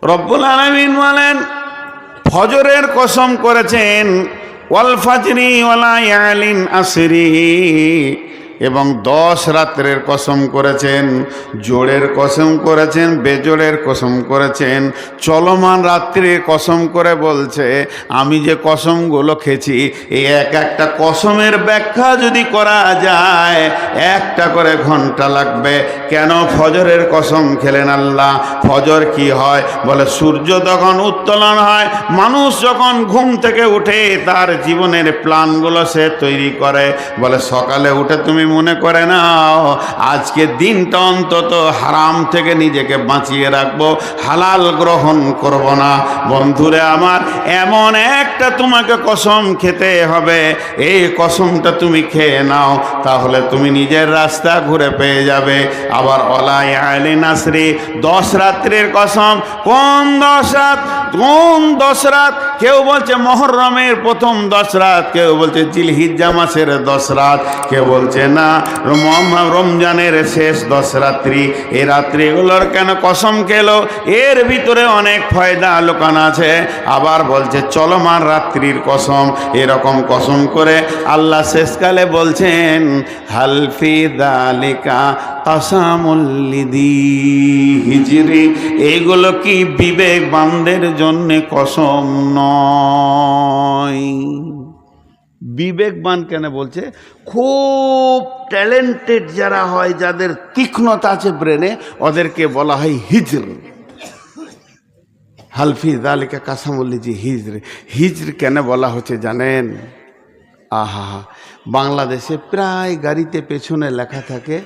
রব্বুল আলামিন বলেন ফজরের কসম করেছেন, ওয়াল ফাজরি ওয়ালা ইয়ালিন আসরি, এবং 10 রাত্রের কসম করেছেন, জোড়ের কসম করেছেন, বেজোড়ের কসম করেছেন, চলমান রাত্রির কসম করে বলছে আমি যে কসমগুলো খেয়েছি এই এক একটা কসমের ব্যাখ্যা যদি করা যায় একটা করে ঘন্টা লাগবে। কেন ফজরের কসম খেলেন আল্লাহ? ফজর কি হয়? বলে সূর্য তখন উত্তোলন হয়, মানুষ যখন ঘুম থেকে উঠে তার জীবনের প্ল্যানগুলো সে তৈরি করে। বলে সকালে উঠে তুমি মনে করে নাও আজকে দিনটা অন্তত হারাম থেকে নিজেকে বাঁচিয়ে রাখবো, হালাল গ্রহণ করব না। বন্ধুরে আমার, এমন একটা তোমাকে কসম খেতে হবে, এই কসমটা তুমি খেয়ে নাও, তাহলে তুমি নিজের রাস্তা ঘুরে পেয়ে যাবে। আবার ওয়ালা ইয়ালিন আসরি, 10 রাত্রির কসম। কোন 10 রাত? কোন 10 রাত? কেউ বলছে মুহররমের প্রথম 10 রাত, কেউ বলছে জিলহিজ্জা মাসের 10 রাত, কেউ বলছে না রমজানের শেষ 10 রাত্রি। এই রাত্রিগুলোর কেন কসম খেলো? এর ভিতরে অনেক ফায়দা লুকানো আছে। আবার বলছে চলমান রাত্রির কসম। এরকম কসম করে আল্লাহ শেষকালে বলছেন হালফি যালিকা কাসামুল লিযি হিজরি, এইগুলো কি বিবেকবানদের জন্য কসম নয়? বিবেকবান কেন বলছে? খুব ট্যালেন্টেড যারা হয়, যাদের তীক্ষ্ণতা আছে ব্রেনে, ওদেরকে বলা হয় হিজর। হালফি যালিকা কাসামুল লিযি হিজর। হিজর কেন বলা হচ্ছে জানেন? আহা, বাংলাদেশে প্রায় গাড়িতে পেছনে লেখা থাকে,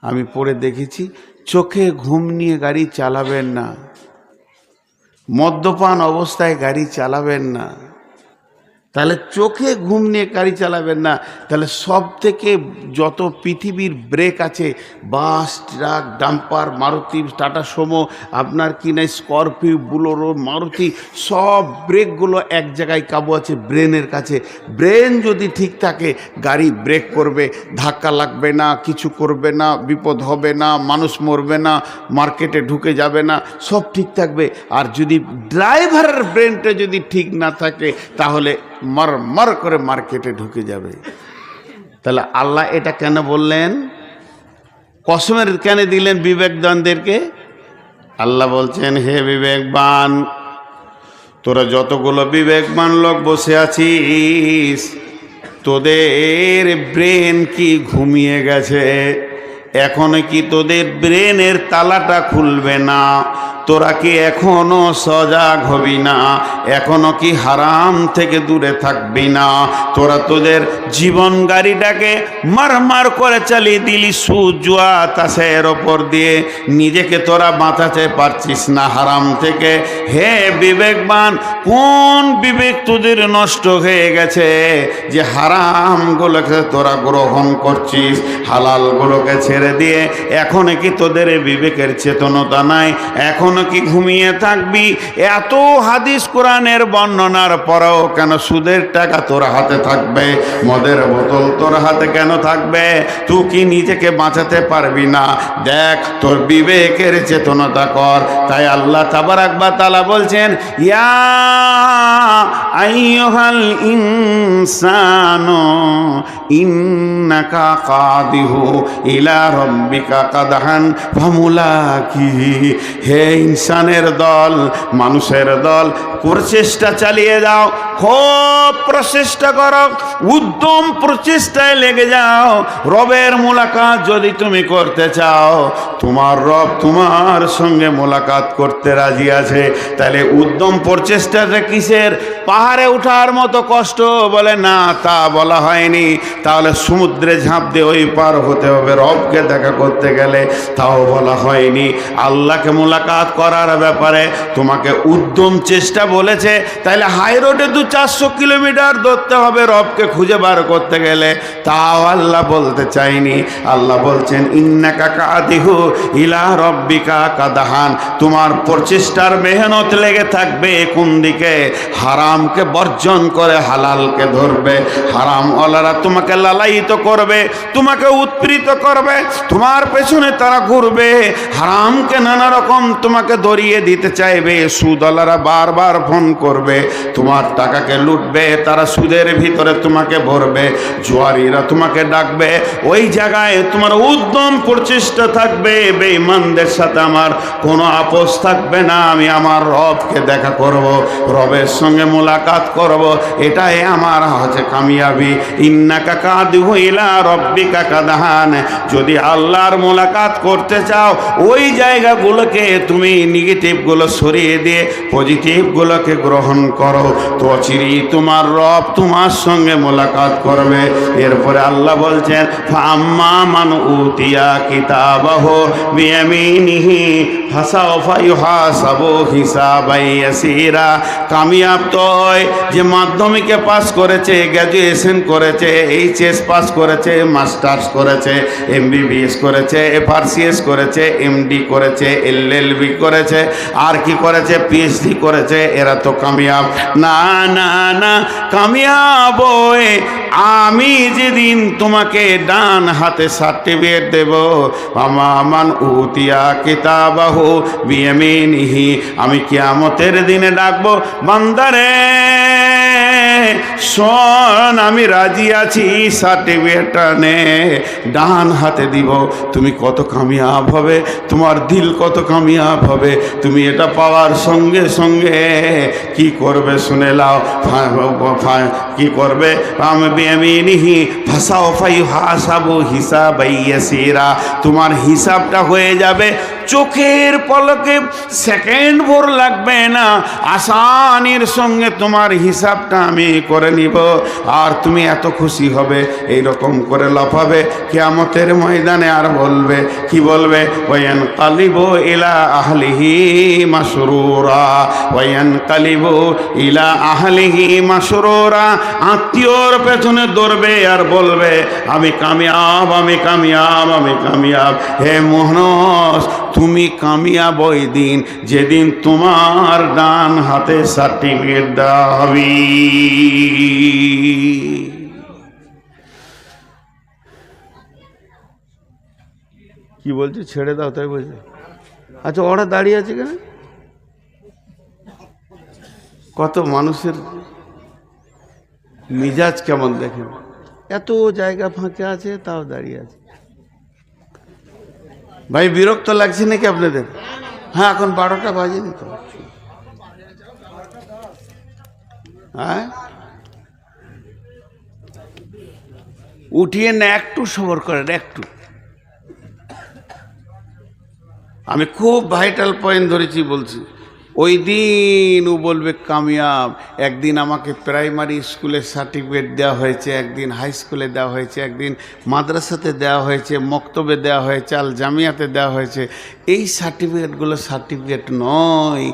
আমি পড়ে দেখেছি, চোখে ঘুম নিয়ে গাড়ি চালাবেন না, মদ্যপান অবস্থায় গাড়ি চালাবেন না। তাহলে চোখে ঘুম নিয়ে গাড়ি চালাবেন না, তাহলে সব থেকে যত পৃথিবীর ব্রেক আছে, bus, truck, dumper, Maruti, Tata Sumo, আপনার কি নাই, স্করপিও, বুলোরো, মারুতি, সব ব্রেকগুলো এক জায়গায় কাবু আছে ব্রেনের কাছে। ব্রেন যদি ঠিক থাকে গাড়ি ব্রেক করবে, ধাক্কা লাগবে না, কিছু করবে না, বিপদ হবে না, মানুষ মরবে না, মার্কেটে ঢুকে যাবে না, সব ঠিক থাকবে। আর যদি ড্রাইভারের ব্রেনটা যদি ঠিক না থাকে তাহলে মার করে মার্কেটে ঢুকে যাবে। তাহলে আল্লাহ এটা কেন বললেন? কসমের কেন দিলেন বিবেকবানদেরকে? আল্লাহ বলছেন হে বিবেকবান, তোরা যতগুলো বিবেকবান লোক বসে আছিস, তোদের ব্রেন কি ঘুমিয়ে গেছে? এখনো কি তোদের ব্রেনের তালাটা খুলবে না? তোরা কি এখনো সজাগ হবি না? এখনো কি হারাম থেকে দূরে থাকবি না? তোরা তোদের জীবন গাড়িটাকে মার করে চালিয়ে দিলি সুদ জুয়া তাসের ওপর দিয়ে, নিজেকে তোরা বাঁচাতে পারছিস না হারাম থেকে। হে বিবেকবান, কোন বিবেক তোদের নষ্ট হয়ে গেছে যে হারামগুলোকে তোরা গ্রহণ করছিস, হালালগুলোকে ছেড়ে দিয়ে? এখনো কি তোদের বিবেকের চেতনতা নাই? এখন কি ঘুমিয়ে থাকবি? এত হাদিস কোরআনের বর্ণনার পরেও কেন সুদের টাকা তোর হাতে থাকবে? মদের বোতল তোর হাতে কেন থাকবে? তুই কি নিজেকে বাঁচাতে পারবি না? দেখ, তোর বিবেকের চেতনতা কর। তাই আল্লাহ তাবারাক ওয়া তাআলা বলছেন ইয়া আইয়ুহাল ইনসানু ইন্নাকা কাদিহু ইলা রাব্বিকা কাদহান ফামুলাকি। হে ইনসানের দল, মানুষের দল, প্রচেষ্টা চালিয়ে যাও, খুব প্রচেষ্টা করো, উদ্যম প্রচেষ্টায় লেগে যাও। রবের মোলাকাত যদি তুমি করতে চাও, তোমার রব তোমার সঙ্গে মোলাকাত করতে রাজি আছে। তাহলে উদ্যম প্রচেষ্টাটা কিসের? পাহাড়ে ওঠার মতো কষ্ট বলে না, তা বলা হয়নি। তাহলে সমুদ্রে ঝাঁপ দিয়ে ওই পার হতে হবে রবকে দেখা করতে গেলে, তাও বলা হয়নি। আল্লাহকে মোলাকাত করার ব্যাপারে তোমাকে উদ্যম চেষ্টা বলেছে। তাহলে হাই রোডে তো 400 কিলোমিটার দৌড়তে হবে রবকে খুঁজে বার করতে গেলে, তাও আল্লাহ বলতে চাইনি। আল্লাহ বলছেন ইন্নাকা কাদিহু ইলা রব্বিকা কাদাহান, তোমার প্রচেষ্টার মেহনত লেগে থাকবে কোন দিকে? হারামকে বর্জন করে হালালকে ধরবে। হারাম ওয়ালারা তোমাকে লালায়িত করবে, তোমাকে উৎপীড়িত করবে, তোমার পেছনে তারা ঘুরবে, হারামকে নানা রকম তোমাকে ধরিয়ে দিতে চাইবে। সুদওয়ালারা বারবার ফোন করবে, তোমার টাকাকে লুটবে, তারা সুদের ভিতরে তোমাকে ভরবে। জুয়ারিরা তোমাকে ডাকবে, ওই জায়গায় তোমার উদ্যম প্রচেষ্টা থাকবে। বেঈমানদের সাথে আমার কোনো আপোষ থাকবে না, আমি আমার রবকে দেখা করব, রবের সঙ্গে মোলাকাত করব, এটাই আমার হচ্ছে কামিয়াবি। ইন্নাকা কাদিহু ইলা রব্বিকা কাদাহান, যদি আল্লাহর মোলাকাত করতে চাও ওই জায়গাগুলোকে তুমি নেগেটিভগুলো সরিয়ে দিয়ে পজিটিভগুলোকে গ্রহণ করো, তো চিরি তোমার রব তোমার সঙ্গে মোলাকাত করবে। এরপরে আল্লাহ বলছেন ফাম্মা মান উতিয়া কিতাবাহু বিয়ামিনিহি ফাসাওফা ইউহাসাবু হিসাবান ইয়াসীরা। কামিয়াব তো যে মাধ্যমিকে পাস করেছে, গ্র্যাজুয়েশন করেছে, এইচএস পাস করেছে, মাস্টার্স করেছে, এমবিবিএস করেছে, এফআরসিএস করেছে, এমডি করেছে, এলএলবি করেছে, আর কি করেছে, পিএইচডি করেছে, এরা তো কামিয়াব না। না না, কামিয়াব আমি যেদিন তোমাকে ডান হাতে সার্টিফিকেট দেব, মান উতিয়া কিতাবাহু বিয়ামিনিহি, আমি কিয়ামতের দিনে ডাকবো, বান্দারে শোন আমি রাজি আছি, সার্টিফিকেটটা নে, ডান হাতে দিব। তুমি কত কামিয়াব হবে, তোমার দিল কত কামিয়াব হবে। তুমি এটা পাওয়ার সঙ্গে সঙ্গে কি করবে শুনে লাও, কি করবে? আমি বিয়ামিনিহি ফাসাওফা ইউহাসাবু হিসাবান ইয়াসীরা, তোমার হিসাবটা হয়ে যাবে চোখের পলকে, সেকেন্ড ভোর লাগবে না, আসানির সঙ্গে তোমার হিসাবটা আমি করে নিব। আর তুমি এত খুশি হবে, এই রকম করে লাফাবে কিয়ামতের ময়দানে। আর বলবে কি বলবে? ওয়ায়ানকালিবু ইলা আহলিহি মাসরুরা, ওয়ায়ানকালিবু ইলা আহলিহি মাসরুরা। আত্মীয়র পেছনে দৌড়বে আর বলবে আমি কামিয়াব, আমি কামিয়াব, আমি কামিয়াব। হে মোহনস, তুমি কামিয়াব ওই দিন যেদিন তোমার ডান হাতে সার্টিফিকেট দেওয়া হবে। কি বলছে? ছেড়ে দাও, তাই বলছে। আচ্ছা, ওরা দাঁড়িয়ে আছে কেন? কত মানুষের মিজাজ কেমন দেখেন, এত জায়গা ফাঁকা আছে তাও দাঁড়িয়ে আছে। ভাই বিরক্ত লাগছে নাকি আপনাদের? হ্যাঁ, এখন 12টা বাজেনি তো। হ্যাঁ, উঠিয়ে না, একটু সবর করেন, একটু। আমি খুব ভাইটাল পয়েন্ট ধরেছি বলছি। ওই দিন ও বলবে কামিয়াব। একদিন আমাকে প্রাইমারি স্কুলে সার্টিফিকেট দেওয়া হয়েছে, একদিন হাই স্কুলে দেওয়া হয়েছে, একদিন মাদ্রাসাতে দেওয়া হয়েছে, মক্তবে দেওয়া হয়েছে, আল জামিয়াতে দেওয়া হয়েছে। এই সার্টিফিকেটগুলো সার্টিফিকেট নয়,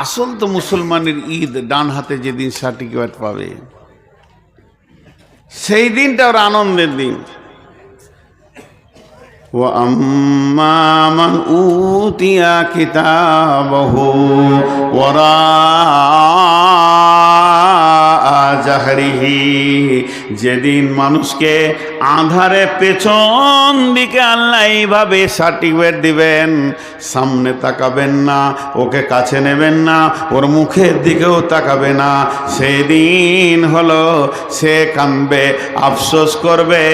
আসল তো মুসলমানের ঈদ ডান হাতে যেদিন সার্টিফিকেট পাবে সেই দিনটা ওর আনন্দের দিন। وَأَمَّا مَنْ أُوتِيَ كِتَابَهُ وَرَاءَ ظَهْرِهِ, যেদিন মানুষকে আঁধারে পেছন দিকে আল্লাহ এইভাবে সার্টিফিকেট দিবেন, সামনে তাকাবেন না, ওকে কাছে নেবেন না, ওর মুখের দিকেও তাকাবে না, সেদিন হলো সে কাঁদবে, আফসোস করবে।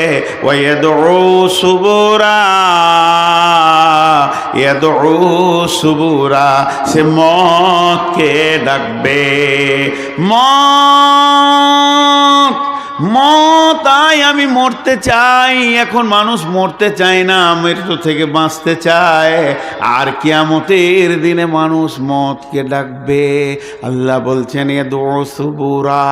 ওয়ায়াদউ সুবুরা, ইয়াদউ সুবুরা, সে মতকে ডাকবে। মত মত আয়, আমি মরতে চাই। এখন মানুষ মরতে চায় না, মৃত্যু থেকে বাঁচতে চায়। আর কিয়ামতের দিনে মানুষ মতকে ডাকবে। আল্লাহ বলছেন ইয়াদউ সুবুরা,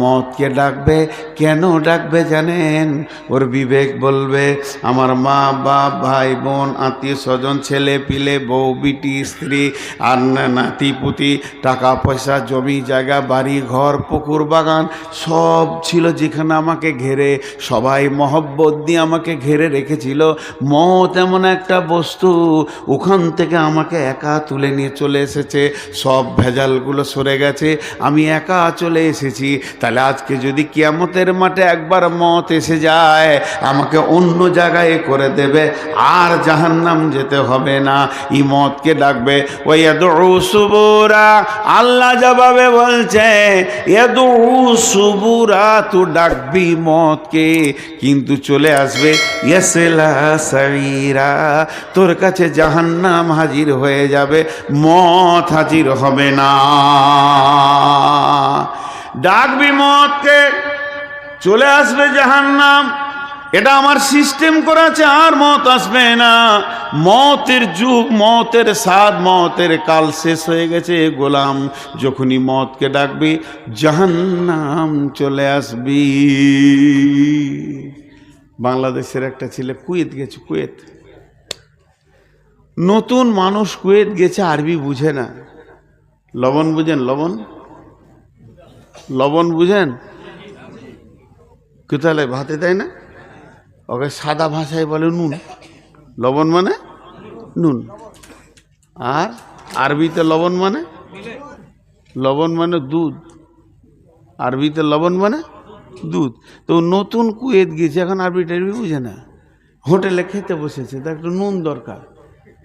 মতকে ডাকবে। কেন ডাকবে জানেন? ওর বিবেক বলবে আমার মা বাপ, ভাই বোন, আত্মীয় স্বজন, ছেলে পিলে, বউ বিটি, স্ত্রী আর নাতি পুতি, টাকা পয়সা, জমি জায়গা, বাড়ি ঘর, পুকুর বাগান সব ছিল যেখানে আমাকে ঘেরে, সবাই মহব্বত দিয়ে আমাকে ঘেরে রেখেছিল। মত এমন একটা বস্তু, ওখান থেকে আমাকে একা তুলে নিয়ে চলে এসেছে। সব ভেজালগুলো সরে গেছে, আমি একা চলে এসেছি। তাহলে আজকে যদি কিয়ামতের মাঠে একবার মত এসে যায়, আমাকে অন্য জায়গায় করে দেবে, আর জাহান্নাম যেতে হবে না। ই মতকে ডাকবে। ওয়াদউ সুবুরা, আল্লাহ জবাবে বলছে ইয়াদউ সুবুরা, তু ডাকবি মতকে, কিন্তু চলে আসবে ইয়াসলা সাইরা, তোর কাছে জাহান্নাম হাজির হয়ে যাবে, মত হাজির হবে না। ডাকবি মতকে, চলে আসবে জাহান্নাম। এটা আমার সিস্টেম করেছে, আর মত আসবে না। মতের যুগ, মতের স্বাদ, মতের কাল শেষ হয়ে গেছে গোলাম। যখনই মতকে ডাকবি, জাহান্নাম চলে আসবি। বাংলাদেশের একটা ছেলে কুয়েত গেছে, কুয়েত। নতুন মানুষ কুয়েত গেছে, আরবি বুঝে না। লবণ বুঝেন? লবণ, লবণ বুঝেন? কোথায় ভাতে দেয় না, ওকে সাদা ভাষায় বলে নুন। লবণ মানে নুন, আর আরবিতে লবণ মানে, লবণ মানে দুধ। আরবিতে লবণ মানে দুধ। তো নতুন কুয়েত গিয়েছে, এখন আরবি টারবি বুঝে না। হোটেলে খেতে বসেছে, তার একটু নুন দরকার।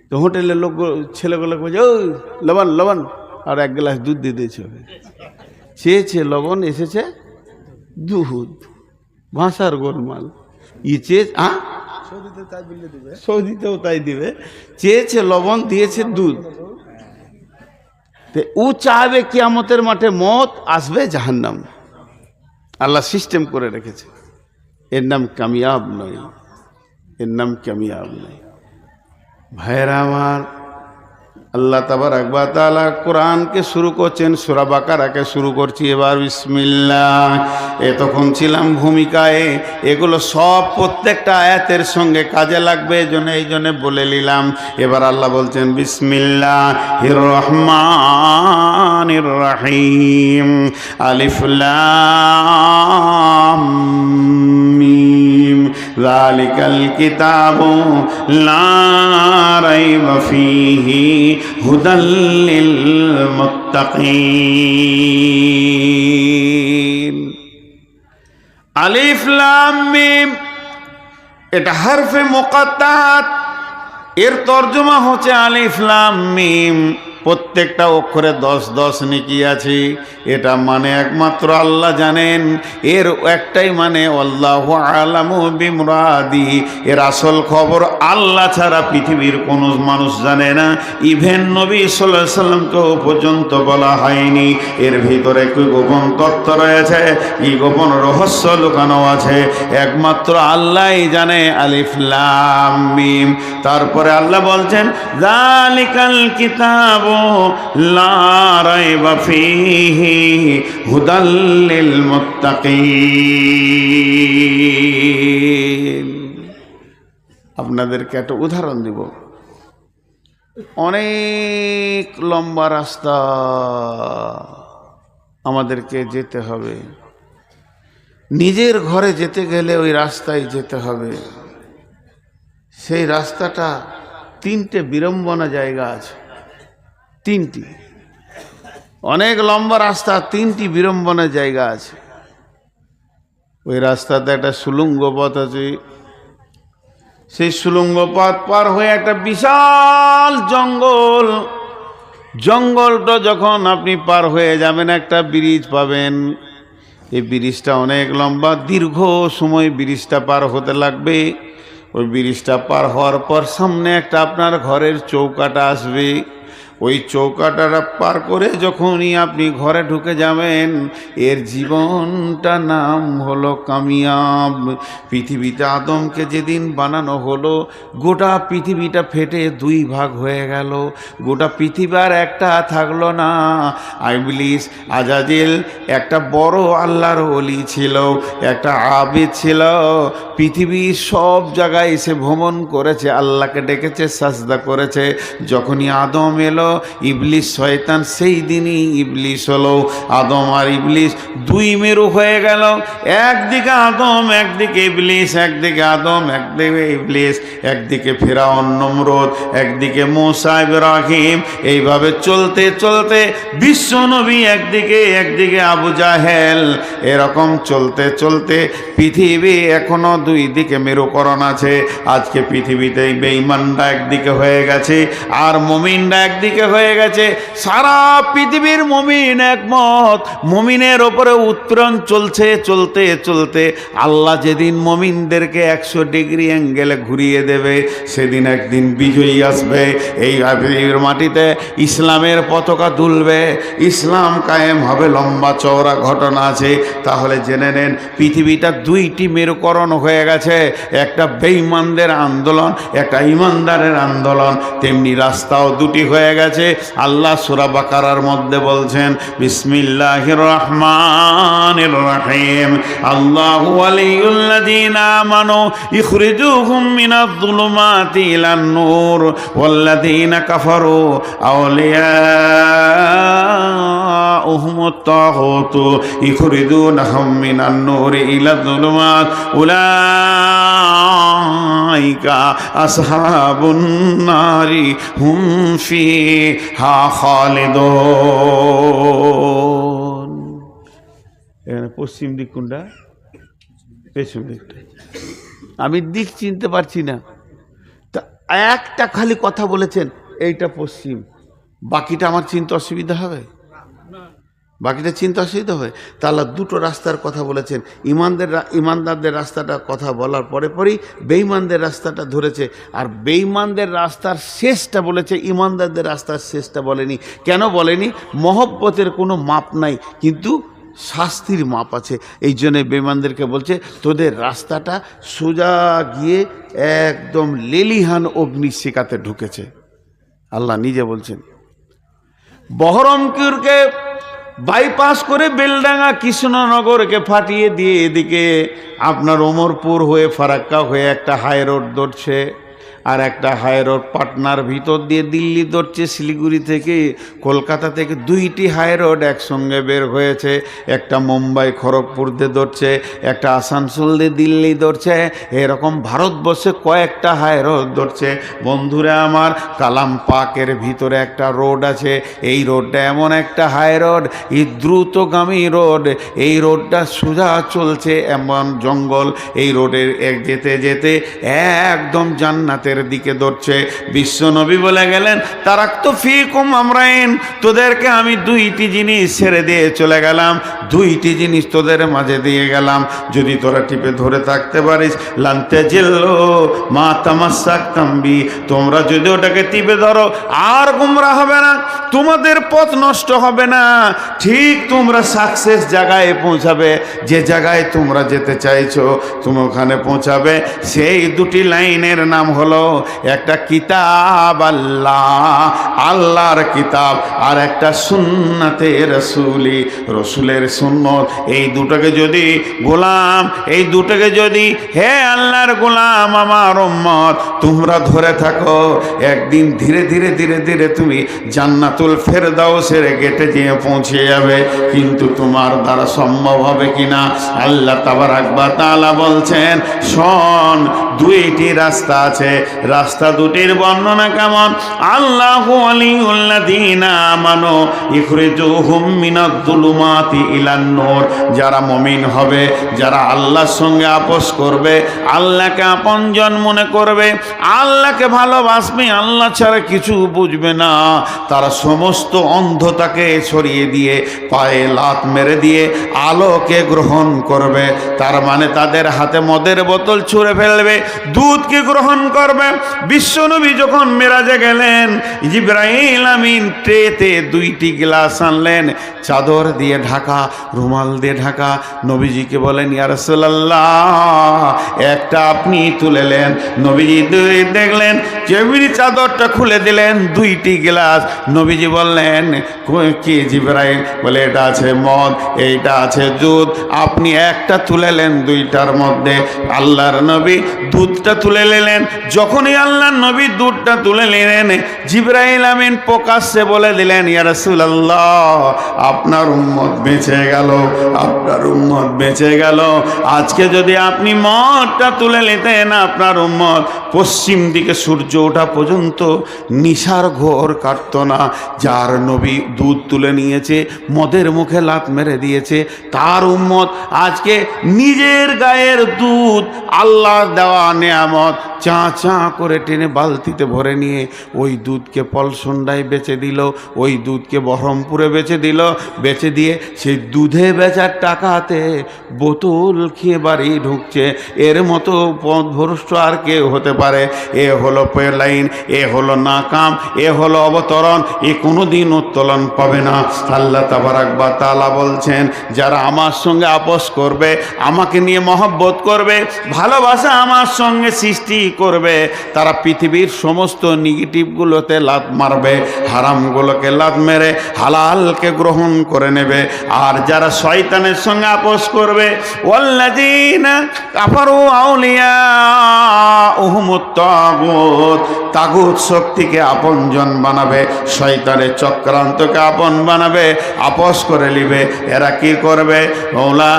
তো হোটেলের লোক, ছেলেগুলো বলছে ওই লবণ লবণ, আর এক গ্লাস দুধ দিয়ে দিয়েছে ওকে। চেয়েছে লবণ, এসেছে দুধ। ভাষার গোলমাল। সৌদিতেও তাই দিবে। চেয়েছে লবণ, দিয়েছে দুধ। ও চাইবে কিয়ামতের মাঠে মত আসবে, জাহান্নাম। আল্লাহ সিস্টেম করে রেখেছে। এর নাম কামিয়াব নয়, এর নাম কামিয়াব নয়। ভাইরা আমার, আল্লাহ তাবারক ওয়া তাআলা কোরআনকে শুরু করছেন, সূরা বাকারাকে শুরু করছি এবার। বিসমিল্লাহ। এতক্ষণ ছিলাম ভূমিকায়, এগুলো সব প্রত্যেকটা আয়াতের সঙ্গে কাজে লাগবে, এই জন্য বলে নিলাম। এবার আল্লাহ বলছেন বিসমিল্লাহির রহমানির রহিম, আলিফ লাম মিম, যালিকাল কিতাবু লা রাইবা ফীহি হুদাল লিল মুত্তাকিন। আলিফ লাম মিম, এটা হরফে মুকাত্তাত। এর তর্জমা হচ্ছে আলিফ লাম মিম। প্রত্যেকটা অক্ষরে 10-10 নেকি আছে। এটা মানে একমাত্র আল্লাহ জানেন। এর একটাই মানে আল্লাহু আলামু বিমুরাদি। এর আসল খবর আল্লাহ ছাড়া পৃথিবীর কোনো মানুষ জানে না। ইভেন নবী সাল্লাল্লাহু আলাইহি সাল্লামকেও পর্যন্ত বলা হয়নি। এর ভিতরে কি গোপন তত্ত্ব রয়েছে, কি গোপন রহস্য লুকানো আছে, একমাত্র আল্লাহই জানে। আলিফ লাম মিম। তারপরে আল্লাহ বলছেন যালিকাল কিতাব লা রাইবা ফীহি হুদাল লিল মুত্তাকিন। আপনাদেরকে একটা উদাহরণ দিব। অনেক লম্বা রাস্তা আমাদেরকে যেতে হবে। নিজের ঘরে যেতে গেলে ওই রাস্তায় যেতে হবে। সেই রাস্তাটা 3টে বিড়ম্বনা জায়গা আছে। 3টি, অনেক লম্বা রাস্তা, 3টি বিড়ম্বনা জায়গা আছে। ওই রাস্তাতে একটা সুলঙ্গ পথ আছে। সেই সুলঙ্গ পথ পার হয়ে একটা বিশাল জঙ্গল। জঙ্গলটা যখন আপনি পার হয়ে যাবেন, একটা ব্রিজ পাবেন। এই ব্রিজটা অনেক লম্বা, দীর্ঘ সময় ব্রিজটা পার হতে লাগবে। ওই ব্রিজটা পার হওয়ার পর সামনে একটা আপনার ঘরের চৌকাটা আসবে। ওই চৌকাটা পার করে যখনই আপনি ঘরে ঢুকে যাবেন, এর জীবনটা নাম হলো কামিয়াব। পৃথিবীতে আদমকে যেদিন বানানো হলো, গোটা পৃথিবীটা ফেটে দুই ভাগ হয়ে গেল, গোটা পৃথিবী আর একটা থাকলো না। ইবলিস আজাজিল একটা বড় আল্লাহর ওলি ছিল, একটা আবিদ ছিল, পৃথিবীর সব জায়গায় এসে ভ্রমণ করেছে, আল্লাহকে ডেকেছে, সাজদা করেছে। যখনই আদম এলো, ইবলিস শয়তান সেই দিনই ইবলিস হলো। আদম আর ইবলিস দুই মেরু হয়ে গেল, একদিকে আদম একদিকে ইবলিস, একদিকে আদম একদিকে ইবলিস, একদিকে ফিরআউন নমরুদ, একদিকে মুসা ইব্রাহিম। এইভাবে চলতে চলতে বিশ্ব নবী একদিকে, একদিকে আবু জাহেল। এরকম চলতে চলতে পৃথিবী এখনো দুই দিকে মেরুকরণ আছে। আজকে পৃথিবীতে বেঈমানরা একদিকে হয়ে গেছে আর মুমিনরা একদিকে হয়ে গেছে। সারা পৃথিবীর মুমিন একমত, মুমিনের ওপরে উৎপীড়ন চলছে। চলতে চলতে আল্লাহ যেদিন মুমিনদেরকে 100 ডিগ্রি অ্যাঙ্গেলে ঘুরিয়ে দেবে, সেদিন একদিন বিজয়ী আসবে। এই মাটিতে ইসলামের পতাকা দুলবে, ইসলাম কায়েম হবে। লম্বা চওড়া ঘটনা আছে। তাহলে জেনে নেন, পৃথিবীটা দুইটি মেরুকরণ হয়ে গেছে, একটা বেঈমানদের আন্দোলন, একটা ইমানদারের আন্দোলন। তেমনি রাস্তাও দুটি হয়ে গেছে। আল্লাহ সূরা বাকারার মধ্যে বলছেন, বিসমিল্লাহির রহমানির রহিম, আল্লাহু ওয়ালিয়ুল্লাযীনা আমানু ইখরিজুহুম মিনাজ যুলুমাতি ইলান নূর ওয়াল্লাযীনা কাফারু আউলিয়াউহুমুত তাগুতু ইখরিজুনাহুম মিনান নূরি ইলায যুলুমাত উলাইকা আসহাবুন নারি হুম ফিহা খালিদুন। এখানে পশ্চিম দিক কোনটা? পেছন দিকটা। আমি দিক চিনতে পারছি না। তা একটা খালি কথা বলেছেন, এইটা পশ্চিম, বাকিটা আমার চিনতে অসুবিধা হবে? বাকিটা চিন্তা অসুবিধা হয়? তাহলে দুটো রাস্তার কথা বলেছেন। ইমানদারদের রাস্তাটা কথা বলার পরে পরেই বেঈমানদের রাস্তাটা ধরেছে, আর বেঈমানদের রাস্তার শেষটা বলেছে, ইমানদারদের রাস্তার শেষটা বলেনি। কেন বলেনি? মহব্বতের কোনো মাপ নাই, কিন্তু শাস্তির মাপ আছে। এই জন্যে বেঈমানদেরকে বলছে, তোদের রাস্তাটা সোজা গিয়ে একদম লেলিহান অগ্নিশিখাতে ঢুকেছে। আল্লাহ নিজে বলছেন। বহরমপুরকে বাইপাস করে বেলডাঙ্গা কৃষ্ণনগরকে ফাটিয়ে দিয়ে এদিকে আপনার ওমরপুর হয়ে ফারাক্কা হয়ে একটা হাই রোড ধরছে, আর একটা হাই রোড পাটনার ভিতর দিয়ে দিল্লি ধরছে। শিলিগুড়ি থেকে, কলকাতা থেকে দুইটি হাই রোড একসঙ্গে বের হয়েছে। একটা মুম্বাই খড়গপুর দিয়ে ধরছে, একটা আসানসোল দিয়ে দিল্লি ধরছে। এরকম ভারতবর্ষে কয়েকটা হাই রোড ধরছে। বন্ধুরা আমার, কালাম পাকের ভিতরে একটা রোড আছে। এই রোডটা এমন একটা হাই রোড, এই দ্রুতগামী রোড। এই রোডটা সোজা চলছে এমন জঙ্গল। এই রোডের যেতে যেতে একদম জান্নাতের দিকে ধরছে। বিশ্ব নবী বলে গেলেন, তারাক্তু ফীকুম আমরাইন, তোদেরকে আমি দুইটি জিনিস ছেড়ে দিয়ে চলে গেলাম, দুইটি জিনিস তোদের মাঝে দিয়ে গেলাম। যদি তোরা টিপে ধরে থাকতে পারিস, লান তাজিল্লু মা তামাসসাকতুম বি, তোমরা যদি ওটাকে টিপে ধরো আর গোমরা হবে না, তোমাদের পথ নষ্ট হবে না। ঠিক তোমরা সাকসেস জায়গায় পৌঁছাবে, যে জায়গায় তোমরা যেতে চাইছো তুমি ওখানে পৌঁছাবে। সেই দুটি লাইনের নাম হলো, একটা কিতাব আল্লাহ, আল্লাহর কিতাব, আর একটা সুন্নতে রসুলি, রসুলের সুন্নত। এই দুটোকে যদি গোলাম, এই দুটোকে যদি হে আল্লাহর গোলাম আমার উম্মত তোমরা ধরে থাকো, একদিন ধীরে ধীরে ধীরে ধীরে তুমি জান্নাতুল ফেরদাউসের গেটে যেয়ে পৌঁছে যাবে। কিন্তু তোমার দ্বারা সম্ভব হবে কিনা? আল্লাহ তাবারাক ওয়া তাআলা বলছেন, শোন, দুইটি রাস্তা আছে। রাস্তা দুটির বর্ণনা কেমন? আল্লাহু ওয়ালিয়ুল্লাযীনা আমানু ইখরিজুহুম মিনাজ যুলুমাতি ইলান নূর, যারা মুমিন হবে, যারা আল্লাহর সঙ্গে আপোস করবে, আল্লাহকে আপনজন মনে করবে, আল্লাহকে ভালোবাসবে, আল্লাহ ছাড়া কিছু বুঝবে না, তারা সমস্ত অন্ধতাকে সরিয়ে দিয়ে পায়ে লাত মেরে দিয়ে আলোকে গ্রহণ করবে। তার মানে তাদের হাতে মদের বোতল ছুঁড়ে ফেলবে, দুধকে গ্রহণ করবে, করবে। বিশ্বনবী যখন মেরাজে গেলেন, জিবরাইল আমিন ট্রেতে 2টি গ্লাস আনলেন, চাদর দিয়ে ঢাকা, রুমাল দিয়ে ঢাকা। নবীজিকে বলেন, ইয়া রাসূলুল্লাহ, একটা আপনি তুলেলেন। নবীজি দেখলেন, যেমনি চাদরটা খুলে দিলেন, 2টি গ্লাস। নবীজি বললেন, কি জিবরাইল? বলে, এটা আছে মদ, এইটা আছে দুধ। আপনি একটা তুলেলেন 2টার মধ্যে। আল্লাহর নবী দুধটা তুলে নিলেন। যখনই আল্লাহর নবী দুধটা তুলে নিলেন, জিবরাইল আমিন প্রকাশ্যে বলে দিলেন, ইয়া রাসূলুল্লাহ, আপনার উম্মত বেঁচে গেল, আপনার উম্মত বেঁচে গেল। আজকে যদি আপনি মদটা তুলে নিতেন, আপনার উম্মত পশ্চিম দিকে সূর্য ওঠা পর্যন্ত নিশার ঘোর কাটত না। যার নবী দুধ তুলে নিয়েছে, মদের মুখে লাত মেরে দিয়েছে, তার উম্মত আজকে নিজের গায়ের দুধ, আল্লাহর দেওয়া নেয়ামত, চা চা করে টেনে বালতিতে ভরে নিয়ে ওই দুধকে পলসন্ডায় বেচে দিল, ওই দুধকে বহরমপুরে বেচে দিল। বেচে দিয়ে সেই দুধে বেচার টাকাতে বোতল খেয়ে বাড়ি ঢুকছে। এর মতো পথভ্রষ্ট আর কেউ হতে পারে? এ হলো পেলাইন, এ হলো নাকাম, এ হলো অবতরণ, এ কোনো দিন উত্তোলন পাবে না। আল্লাহ তাবারাক ওয়া তাআলা বলছেন, যারা আমার সঙ্গে আপোস করবে, আমাকে নিয়ে মহব্বত করবে, ভালোবাসা আমার সঙ্গে সৃষ্টি করবে, তারা পৃথিবীর সমস্ত নেগেটিভগুলোতে লাত মারবে, হারামগুলোকে লাত মেরে হালালকে গ্রহণ করে নেবে। আর যারা শয়তানের সঙ্গে আপোস করবে, ওয়াল্লাযীনা কাফারু আউলিয়াউহুমুত তাগুত, তাগুত শক্তিকে আপনজন বানাবে, শয়তানের চক্রান্তকে আপন বানাবে, আপোস করে নিবে। এরা কি করবে? ওলা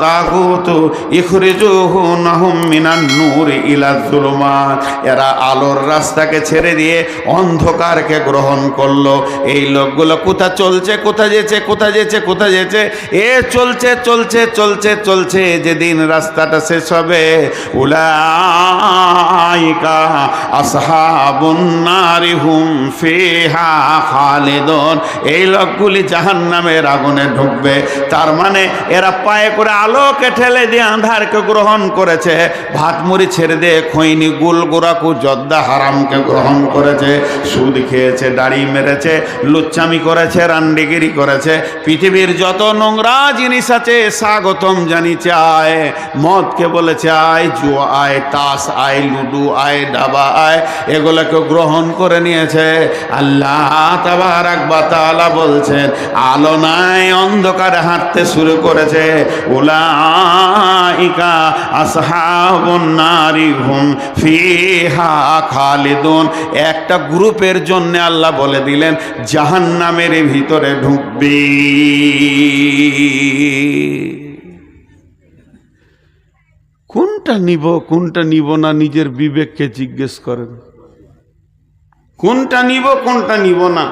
তাগুতু ইখরিজুহুনাহুম মিনান নূরি ইলা যুলুমাত, এরা আলোর রাস্তাকে ছেড়ে দিয়ে অন্ধকারকে গ্রহণ করলো। এই লোকগুলো কোথা চলছে, কোথা যেছে, কোথা যেছে, কোথা যেছে? এ চলছে চলছে চলছে চলছে, যেদিন রাস্তাটা শেষ হবে, উলাইকা আসহাবুন নারি হুম ফিহা খালিদুন, এই লোকগুলি জাহান্নামের আগুনে ঢুকবে। তার মানে এরা পায়ে করে আলোকে ঠেলে দিয়ে আঁধারকে গ্রহণ করেছে, ভাত মুড়ি ছেড়ে দিয়ে খৈনি গুল গোরাকু জর্দা হারামকে গ্রহণ করেছে, সুদ খেয়েছে, দাড়ি মেরেছে, লুচ্চামি করেছে, রান্ডিগিরি করেছে। পৃথিবীর যত নোংরা জিনিস আছে স্বাগতম জানিয়েছে। আয় মদকে বলেছে আয়, জুয়া আয়, তাস আয়, লুডু আয়, ডাবা আয়, এগুলোকে গ্রহণ করে নিয়েছে। আল্লাহ তাবারাক ওয়া তাআলা বলছেন, আলো নাই, অন্ধকারে হাঁটতে শুরু করেছে। উলাইকা আসহাবুন নারি হুম ফিহা খালিদুন, একটা গ্রুপের জন্য আল্লাহ বলে দিলেন জাহান্নামের ভিতরে ঢুকবি। কোনটা নিব, কোনটা নিব না, নিজের বিবেককে জিজ্ঞেস করেন। কোনটা নিব, কোনটা নিব না?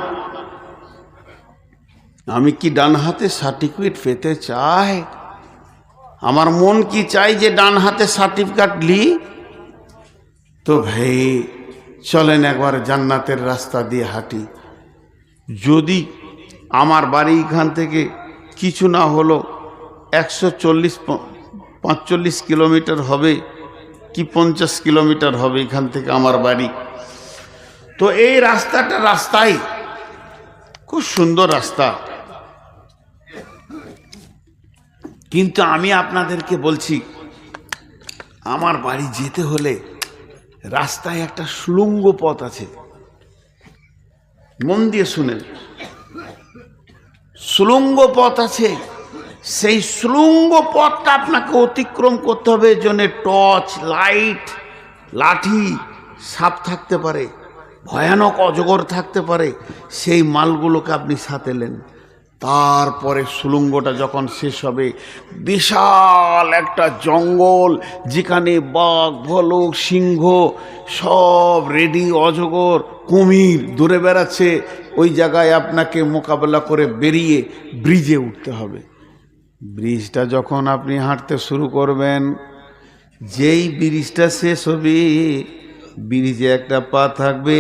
আমি কি ডান হাতে সার্টিফিকেট পেতে চাই? আমার মন কি চাই যে ডান হাতে সার্টিফিকেট লি? তো ভাই চলেন একবার জান্নাতের রাস্তা দিয়ে হাঁটি। যদি আমার বাড়ি এখান থেকে কিছু না হলো 140-45 কিলোমিটার হবে কি 50 কিলোমিটার হবে এখান থেকে আমার বাড়ি। তো এই রাস্তাই খুব সুন্দর রাস্তা, কিন্তু আমি আপনাদেরকে বলছি, আমার বাড়ি যেতে হলে রাস্তায় একটা সুড়ঙ্গ পথ আছে। মন দিয়ে শুনেন, সুড়ঙ্গ পথ আছে। সেই সুড়ঙ্গ পথটা আপনাকে অতিক্রম করতে হবে। এর জন্য টর্চ লাইট, লাঠি, সাপ থাকতে পারে, ভয়ানক অজগর থাকতে পারে, সেই মালগুলোকে আপনি সাথে নেন। তারপরে সুড়ঙ্গটা যখন শেষ হবে, বিশাল একটা জঙ্গল, যেখানে বাঘ, ভালুক, সিংহ সব রেডি, অজগর, কুমির দূরে বেড়াচ্ছে। ওই জায়গায় আপনাকে মোকাবেলা করে বেরিয়ে ব্রিজে উঠতে হবে। ব্রিজটা যখন আপনি হাঁটতে শুরু করবেন, যেই ব্রিজটা শেষ হবে, ব্রিজে একটা পা থাকবে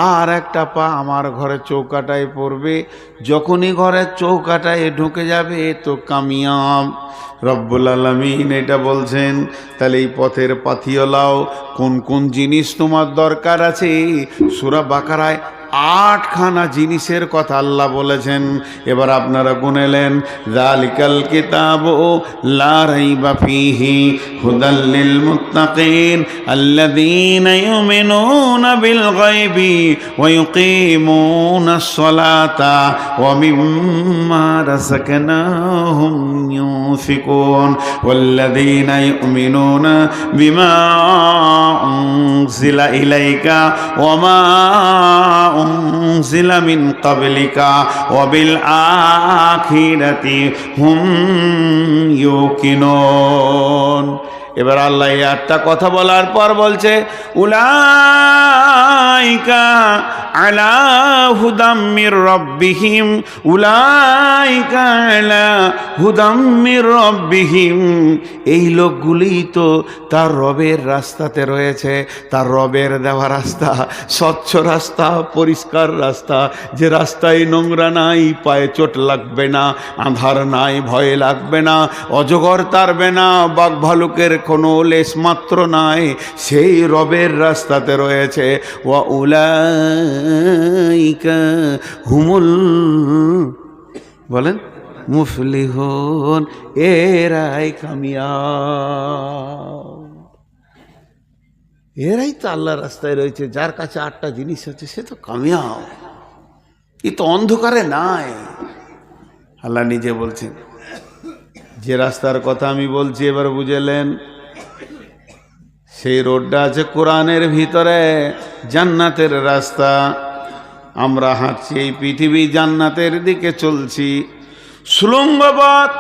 আর একটা পা আমার ঘরে চৌকাটায় পড়বে। যখনই ঘরের চৌকাটায় ঢুকে যাবে তো কামিয়াব। রব্বুল আলামিন এটা বলছেন। তাহলে এই পথের পাথিওলাও কোন কোন জিনিস তোমার দরকার আছে, সূরা বাকারায় 8খানা জিনিসের কথা আল্লাহ বলেছেন। এবার আপনারা গুনেলেন, যালিকাল কিতাবু লা রাইবা ফীহি হুদাল লিল মুত্তাকিন আল্লাযীনা ইউমিনুনা বিল গায়বি ওয়া ইউকিমুনাস সালাতা ওয়া মিম্মা রাযাকনাহুম ইউনফিকুন ওয়াল্লাযীনা ইউমিনুনা বিমা উনজিলা ইলাইকা ওয়া মা উনজিলা মিন ক্বাবলিকা ওয়া বিল আখিরাতি হুম ইউকিনুন। এবার আল্লাহ এই 8টা কথা বলার পর বলছে, উলাইকা আলা হুদাম মির রাব্বিহিম, উলাইকা আলা হুদাম মির রাব্বিহিম। এই লোকগুলি তো তার রবের রাস্তাতে রয়েছে, তার রবের দেওয়া রাস্তা, স্বচ্ছ রাস্তা, পরিষ্কার রাস্তা, যে রাস্তায় নোংরা নাই, পায়ে চোট লাগবে না, আঁধার নাই, ভয় লাগবে না, অজগর তাড়বে না, বাঘ ভালুকের কোনো লেশ মাত্র নাই, সেই রবের রাস্তাতে রয়েছে। ওয়া উলাইকা হুমুল বলেন মুফলিহুন, এরাই কামিয়াব। এরাই তো আল্লাহর রাস্তায় রয়েছে। যার কাছে 8টা জিনিস আছে সে তো কামিয়াব, এ তো অন্ধকারে নাই। আল্লাহ নিজে বলছেন। যে রাস্তার কথা আমি বলছি এবার বুঝলেন, সেই রোডটা আছে কোরআনের ভিতরে, জান্নাতের রাস্তা। আমরা হাঁটছি এই পৃথিবী জান্নাতের দিকে চলছি। সুলঙ্গ পথ,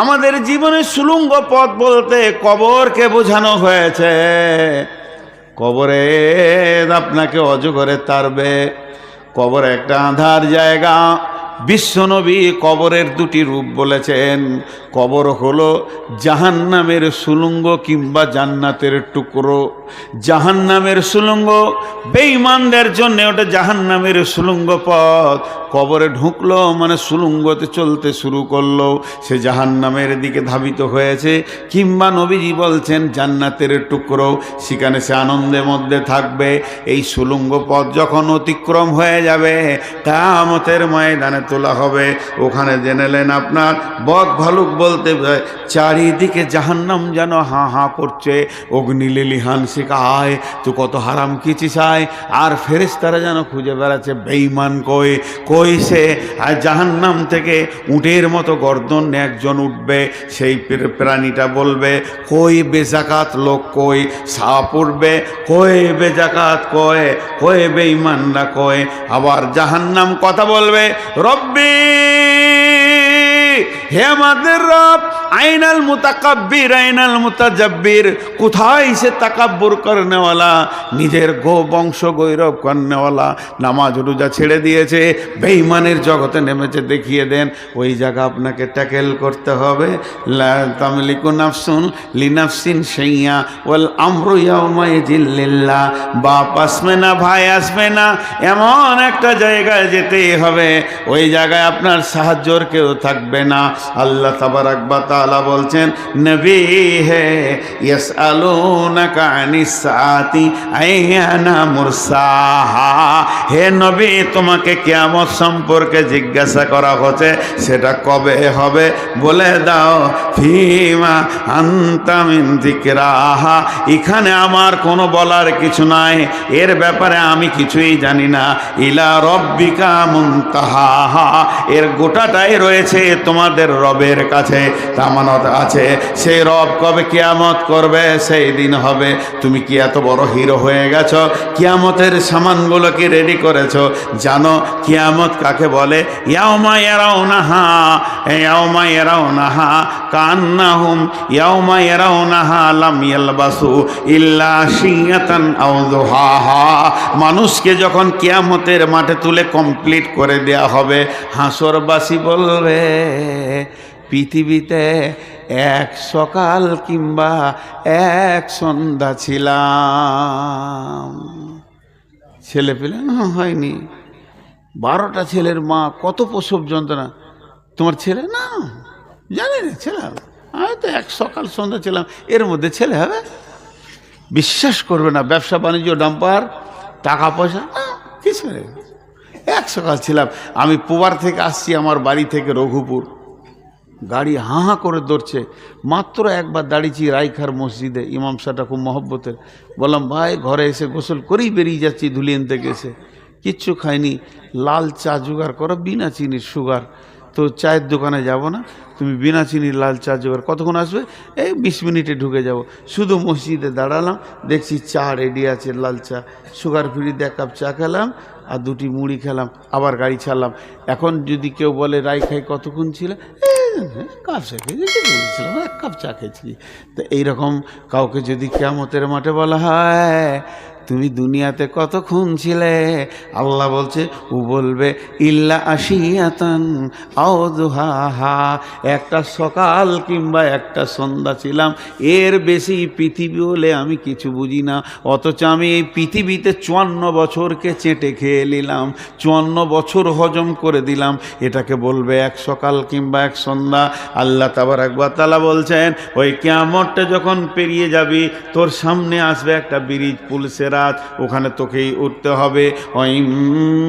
আমাদের জীবনে সুলঙ্গ পথ বলতে কবরকে বোঝানো হয়েছে। কবরে আপনাকে অজগরে তাড়বে, কবর একটা আঁধার জায়গা। বিশ্বনবী কবরের 2টি রূপ বলেছেন। কবর হলো জাহান্নামের সুলঙ্গ কিংবা জান্নাতের টুকরো। জাহান্নামের সুলঙ্গ বেঈমানদের জন্য ওটা জাহান্নামের সুলঙ্গ পথ। কবরে ঢুকলো মানে সুলঙ্গতে চলতে শুরু করলো, সে জাহান্নামের দিকে ধাবিত হয়েছে। কিংবা নবীজি বলছেন জান্নাতের টুকরো, সেখানে সে আনন্দের মধ্যে থাকবে। এই সুলঙ্গ পথ যখন অতিক্রম হয়ে যাবে, কিয়ামতের ময়দানে তোলা হবে। ওখানে জেনেলেন আপনার বক ভালুক বলতে চারিদিকে জাহান্নাম যেন হাঁ হাঁ করছে, অগ্নি লিলিহান শিখায় তো কত হারাম কিছু চায়। আর ফেরেশতারা যেন খুঁজে বেড়াচ্ছে বেঈমান কই কই সে। আর জাহান্নাম থেকে উটের মতো গর্দন একজন উঠবে, সেই প্রাণীটা বলবে কই বেজাকাত লোক কই। সাপ উঠবে কই বেজাকাত কয়, কই বেঈমানরা কয়। আবার জাহান্নাম কথা বলবে, রব্বি হে আমাদের রব, আইনাল মুতাকাব্বির আইনাল মুতাজাব্বির, কোথায় সে তাকাব্বুর করনেওয়ালা, নিজের বংশ গৌরব করনেওয়ালা, নামাজ রোজা ছেড়ে দিয়েছে, বেঈমানের জগতে নেমেছে, দেখিয়ে দেন। ওই জায়গা আপনাকে ট্যাকেল করতে হবে। লা তামলিকু নাফসুন লিনাফসিন শাইয়া ওয়াল আমরু ইয়াউমাইযিন লিল্লাহ। বাপ আসবে না, ভাই আসবে না, এমন একটা জায়গায় যেতেই হবে, ওই জায়গায় আপনার সাহায্যর কেউ থাকবে না। আল্লাহ তাবারাক ওয়া তাআলা বলছেন, নবী হে ইয়াসআলুনাকা আনিস সাআতি আইয়ানা মুরসাহা। হে নবী, তোমাকে কিয়ামত সম্পর্কে জিজ্ঞাসা করা হচ্ছে, সেটা কবে হবে বলে দাও। ফিমা আনতা মিন যিকরাহা, এখানে আমার কোনো বলার কিছু নাই, এর ব্যাপারে আমি কিছুই জানি না। ইলা রব্বিকা মুনতাহাহা, এর গোটাটাই রয়েছে তোমাদের রবের কাছে, তামানত আছে। সেই রব কবে কিয়ামত করবে সেই দিন হবে। তুমি কি এত বড় হিরো হয়ে গেছো, কিয়ামতের সামানগুলোকে রেডি করেছো? জানো কিয়ামত কাকে বলে? ইয়াউমা ইয়ারাউনাহা, ইয়াউমা ইয়ারাউনাহা কান্নাহুম ইয়াউমা ইয়ারাউনাহা লাম ইয়ালবাসু ইল্লা শিয়াতান আও দুহাহা। মানুষকে যখন কিয়ামতের মাঠে তুলে কমপ্লিট করে দেয়া হবে, হাসরবাসী বলবে পৃথিবীতে এক সকাল কিংবা এক সন্ধ্যা ছিলাম। ছেলে পেলে হয়নি, 12টা ছেলের মা, কত প্রসব যন্ত্রণা। তোমার ছেলে না, জানি না ছেলে হবে, আমি তো এক সকাল সন্ধ্যা ছিলাম, এর মধ্যে ছেলে হবে? বিশ্বাস করবে না, ব্যবসা বাণিজ্য, ডাম্পার, টাকা পয়সা কিছু নেই। এক সকাল ছিলাম। আমি পোবার থেকে আসছি, আমার বাড়ি থেকে রঘুপুর, গাড়ি হাঁ হাঁ করে দৌড়ছে। মাত্র একবার দাঁড়িয়েছি রাইখার মসজিদে, ইমাম সাহেবটা খুব মহব্বতের। বললাম ভাই, ঘরে এসে গোসল করেই বেরিয়ে যাচ্ছি ধুলিয়ান থেকে এসে, কিচ্ছু খাইনি, লাল চা জোগাড় করো বিনা চিনির, সুগার। তো চায়ের দোকানে যাব না, তুমি বিনা চিনির লাল চা জোগাড়। কতক্ষণ আসবে? এই 20 মিনিটে ঢুকে যাব। শুধু মসজিদে দাঁড়ালাম, দেখছি চা রেডি আছে, লাল চা, সুগার ফ্রি, 1 কাপ চা খেলাম আর 2টি মুড়ি খেলাম, আবার গাড়ি ছাড়লাম। এখন যদি কেউ বলে রাই খাই কতক্ষণ ছিল, কাপ চা খেয়েছিলাম, 1 কাপ চা খেয়েছি। তো এইরকম কাউকে যদি কিয়ামতের মাঠে বলা হয় তুমি দুনিয়াতে কতক্ষণ ছিলে, আল্লাহ বলছে, ও বলবে ইল্লা আশিয়াতান আও দুহাহা, একটা সকাল কিংবা একটা সন্ধ্যা ছিলাম, এর বেশি পৃথিবী হলে আমি কিছু বুঝি না। অথচ আমি এই পৃথিবীতে 54 বছরকে চেটে খেয়ে নিলাম, 54 বছর হজম করে দিলাম, এটাকে বলবে এক সকাল কিংবা এক সন্ধ্যা। আল্লাহ তাবারক ওয়া তাআলা বলছেন, ওই কিয়ামতটা যখন পেরিয়ে যাবি, তোর সামনে আসবে একটা ব্রিজ, পুলসেরাত, ওখানে তোকেই উঠতে হবে। ওয়াইম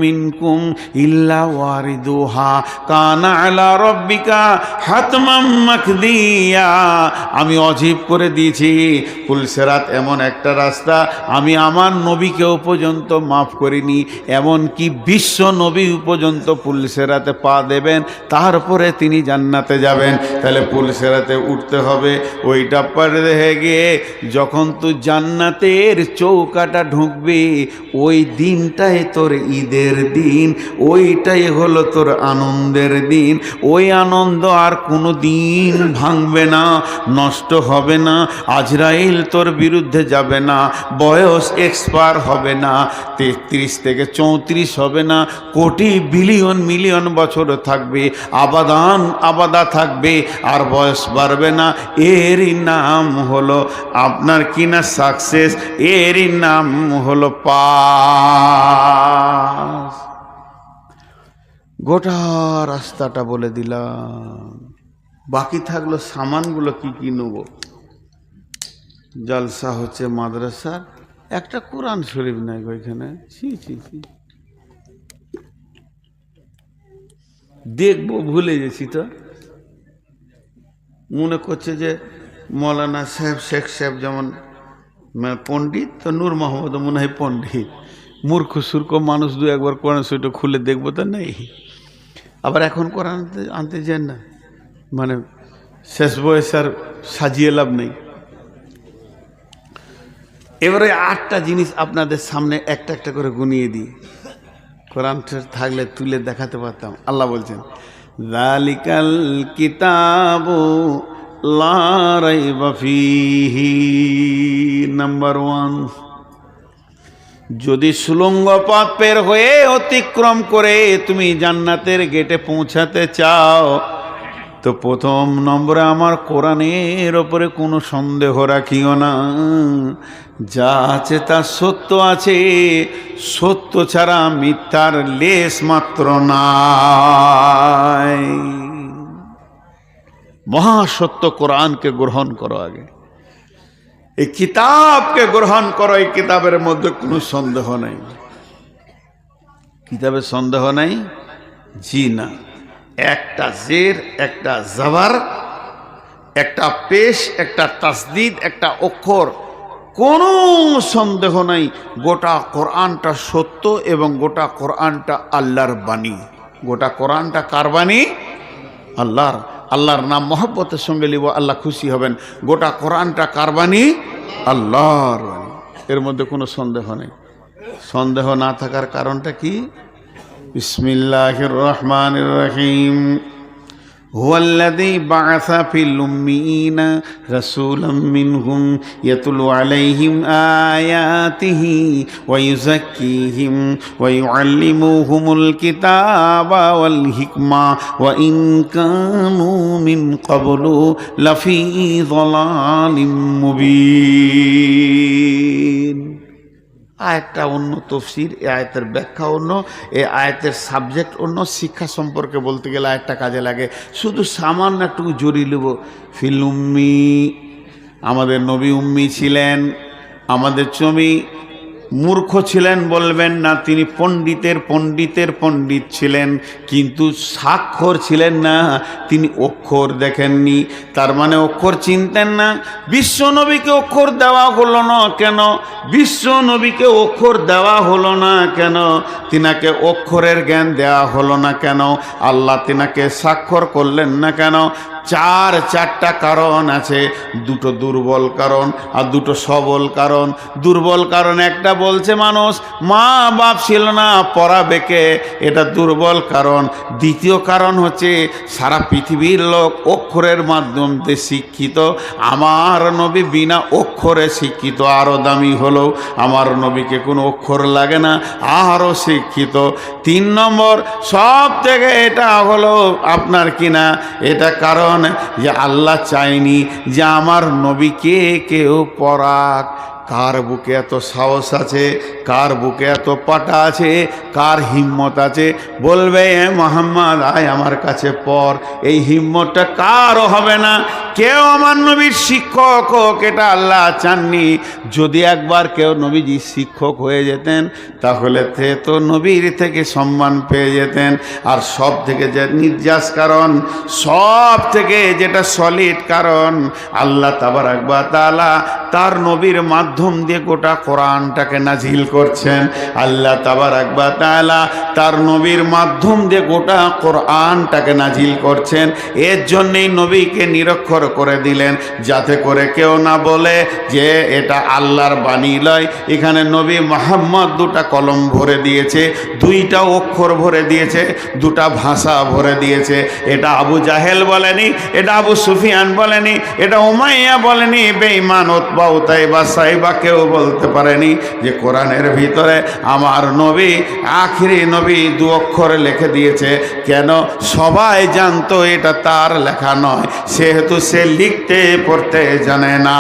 মিনকুম ইল্লা ওয়ারিদুহা কানা আলা রাব্বিকা হাতমাম মাকদিয়া। আমি অজীব করে দিয়েছি, পুলসেরাত এমন একটা রাস্তা, আমি আমার নবীকেও পর্যন্ত মাফ করিনি, এমনকি বিশ্ব নবী পর্যন্ত পুলসেরাতে পা দেবেন, তারপরে তিনি জান্নাতে যাবেন। তাহলে পুলসেরাতে উঠতে হবে। ওইটা পারে হয়ে গিয়ে যখন তুই জান্নাতের চৌকাটা ঢুকবি, ওই দিনটাই তোর ঈদের দিন, ওইটাই হলো তোর আনন্দের দিন। ওই আনন্দ আর কোনো দিন ভাঙবে না, নষ্ট হবে না, আজরাইল তোর বিরুদ্ধে যাবে না, বয়স এক্সপায়ার হবে না, 33 থেকে 34 হবে না, কোটি বিলিয়ন মিলিয়ন বছর থাকবে, আবাদান আবাদা থাকবে, আর বয়স বাড়বে না। এরই নাম হলো আপনার কিনা সাকসেস, এরই নাম হলো পাস। গোটা রাস্তাটা বলে দিলাম, বাকি থাকলো সামানগুলো কি কি নেব। জলসা হচ্ছে মাদ্রাসার, একটা কোরআন শরীফ নাই ওইখানে, ছি ছি ছি, দেখবো ভুলে গেছি। তো মনে করছে যে মৌলানা সাহেব, শেখ সাহেব যেমন পণ্ডিত, তো নূর মোহাম্মদ মনে হয় পণ্ডিত। মূর্খ সূর্খ মানুষ 2-1 কোরআন শরীফটা খুলে দেখবো, তা নেই। আবার এখন কোরআন আনতে যান না, মানে শেষ বয়স আর সাজিয়ে লাভ নেই। এবারে 8টা জিনিস আপনাদের সামনে একটা একটা করে গুনিয়ে দিই, কোরআন থাকলে তুলে দেখাতে পারতাম। আল্লাহ বলছেন, যালিকাল কিতাবু লা রাইবা ফীহি। নাম্বার 1, যদি সুলঙ্গ পথ পের হয়ে অতিক্রম করে তুমি জান্নাতের গেটে পৌঁছাতে চাও, তো প্রথম নম্বরে আমার কোরআনের ওপরে কোনো সন্দেহ রাখিও না। যা আছে তা সত্য আছে, সত্য ছাড়া মিথ্যার লেশ মাত্র নাই। মহাসত্য কোরআনকে গ্রহণ করো, আগে এই কিতাবকে গ্রহণ করো। এই কিতাবের মধ্যে কোনো সন্দেহ নাই, কিতাবে সন্দেহ নাই, জি না। একটা জের, একটা জবর, একটা পেশ, একটা তাসদিদ, একটা অক্ষর, কোনো সন্দেহ নাই। গোটা কোরআনটা সত্য এবং গোটা কোরআনটা আল্লাহর বাণী। গোটা কোরআনটা কার বাণী? আল্লাহর। আল্লাহর নাম মহব্বতের সঙ্গে লিব, আল্লাহ খুশি হবেন। গোটা কোরআনটা কার বাণী? আল্লাহর বাণী। এর মধ্যে কোনো সন্দেহ নেই। সন্দেহ না থাকার কারণটা কি? বিসমিল্লাহির রহমানির রহিম। হুয়াল্লাযী বা'আসা ফিল উম্মিয়িনা রাসূলাম মিনহুম ইয়াতলু আলাইহিম আয়াতিহি ওয়া ইউযাক্কিহিম ওয়া ইউআল্লিমুহুমুল কিতাবা ওয়াল হিকমা ওয়া ইন কানু মিন ক্বাবলু লাফি যালালিম মুবিন। আয়াতটা অন্য, তফসির, এই আয়াতের ব্যাখ্যা অন্য, এই আয়াতের সাবজেক্ট অন্য। শিক্ষা সম্পর্কে বলতে গেলে আয়াতটা কাজে লাগে। শুধু সামান্য একটু জড়িয়ে নেব। ফিল উম্মি, আমাদের নবী উম্মি ছিলেন। আমাদের নবী মূর্খ ছিলেন বলবেন না, তিনি পণ্ডিতের পণ্ডিত ছিলেন, কিন্তু স্বাক্ষর ছিলেন না, তিনি অক্ষর দেখেননি, তার মানে অক্ষর চিনতেন না। বিশ্ব নবীকে অক্ষর দেওয়া হলো না কেন? বিশ্ব নবীকে অক্ষর দেওয়া হলো না কেন? তিনাকে অক্ষরের জ্ঞান দেওয়া হলো না কেন? আল্লাহ তিনাকে স্বাক্ষর করলেন না কেন? চারটা কারণ আছে। দুটো দুর্বল কারণ আর দুটো সবল কারণ। দুর্বল কারণ একটা বলছে মানুষ মা বাপ ছিল না, পড়াবে কে, এটা দুর্বল কারণ। দ্বিতীয় কারণ হচ্ছে সারা পৃথিবীর লোক অক্ষরের মাধ্যমে শিক্ষিত, আমার নবী বিনা অক্ষরে শিক্ষিত, আরও দামি হলেও আমার নবীকে কোনো অক্ষর লাগে না, আরও শিক্ষিত। 3 নম্বর সব থেকে এটা হলো আপনার কিনা, এটা কারণ যে আল্লাহ চায়নি যে আমার নবীকে কেউ পড়াক। কার বুকে এত সাহস আছে, কার বুকে এত পাটা আছে, কার হিম্মত আছে বলবে মোহাম্মদ আয় আমার কাছে পড়? এই হিম্মতটা কারও হবে না। কেউ আমার নবীর শিক্ষক হোক, এটা আল্লাহ চাননি। যদি একবার কেউ নবীজির শিক্ষক হয়ে যেতেন তাহলে তো নবীর থেকে সম্মান পেয়ে যেতেন। আর সব থেকে যে নির্যাস কারণ, সব থেকে যেটা সলিড কারণ, আল্লাহ তাবারাক ওয়া তাআলা তার নবীর মাধ্যম দিয়ে গোটা কোরআনটাকে নাজিল করছেন। আল্লাহ তাবারাক ওয়া তাআলা তার নবীর মাধ্যম দিয়ে গোটা কোরআনটাকে নাজিল করছেন। এর জন্যেই নবীকে নিরক্ষর করে দিলেন, যাতে করে কেউ না বলে যে এটা আল্লাহর বাণী লয়। এখানে নবী মুহাম্মদ 2টা কলম ভরে দিয়েছে, 2টা অক্ষর ভরে দিয়েছে, 2টা ভাষা ভরে দিয়েছে। এটা আবু জাহেল বলেনি, এটা আবু সুফিয়ান বলেনি, এটা উমাইয়া বলেনি, বেঈমান উতবা উতাইবা সাইবা কেউ বলতে পারেনি যে কোরআনের ভিতরে আমার নবী আখিরি নবী 2 অক্ষরে লিখে দিয়েছে। কেন? সবাই জানতো এটা তার লেখা নয়, সেহেতু সে লিখতে পড়তে জানে না।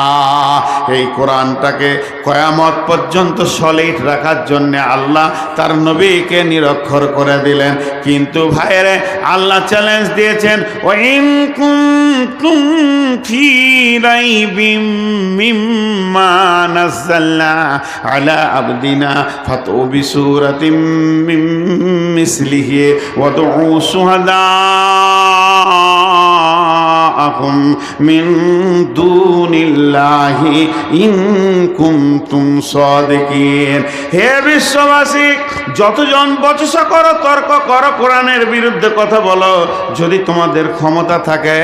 এই কোরআনটাকে কিয়ামত পর্যন্ত সলিড রাখার জন্য আল্লাহ তার নবীকে নিরক্ষর করে দিলেন। কিন্তু ভাইরে আল্লাহ চ্যালেঞ্জ দিয়েছেন, ওয়া ইন কুনতুম ফি রাইবিম মিম্মা নাযালনা আলা আবদিনা ফাতু বিসূরাতিম মিন মিসলিহি ওয়াদউ শুহাদাআকুম মিন দুনিল্লাহি ইন কুনতুম সাদিকিন। হে বিশ্ববাসী, যতজন বচসা করো, তর্ক করো, কোরআনের বিরুদ্ধে কথা বলো, যদি তোমাদের ক্ষমতা থাকে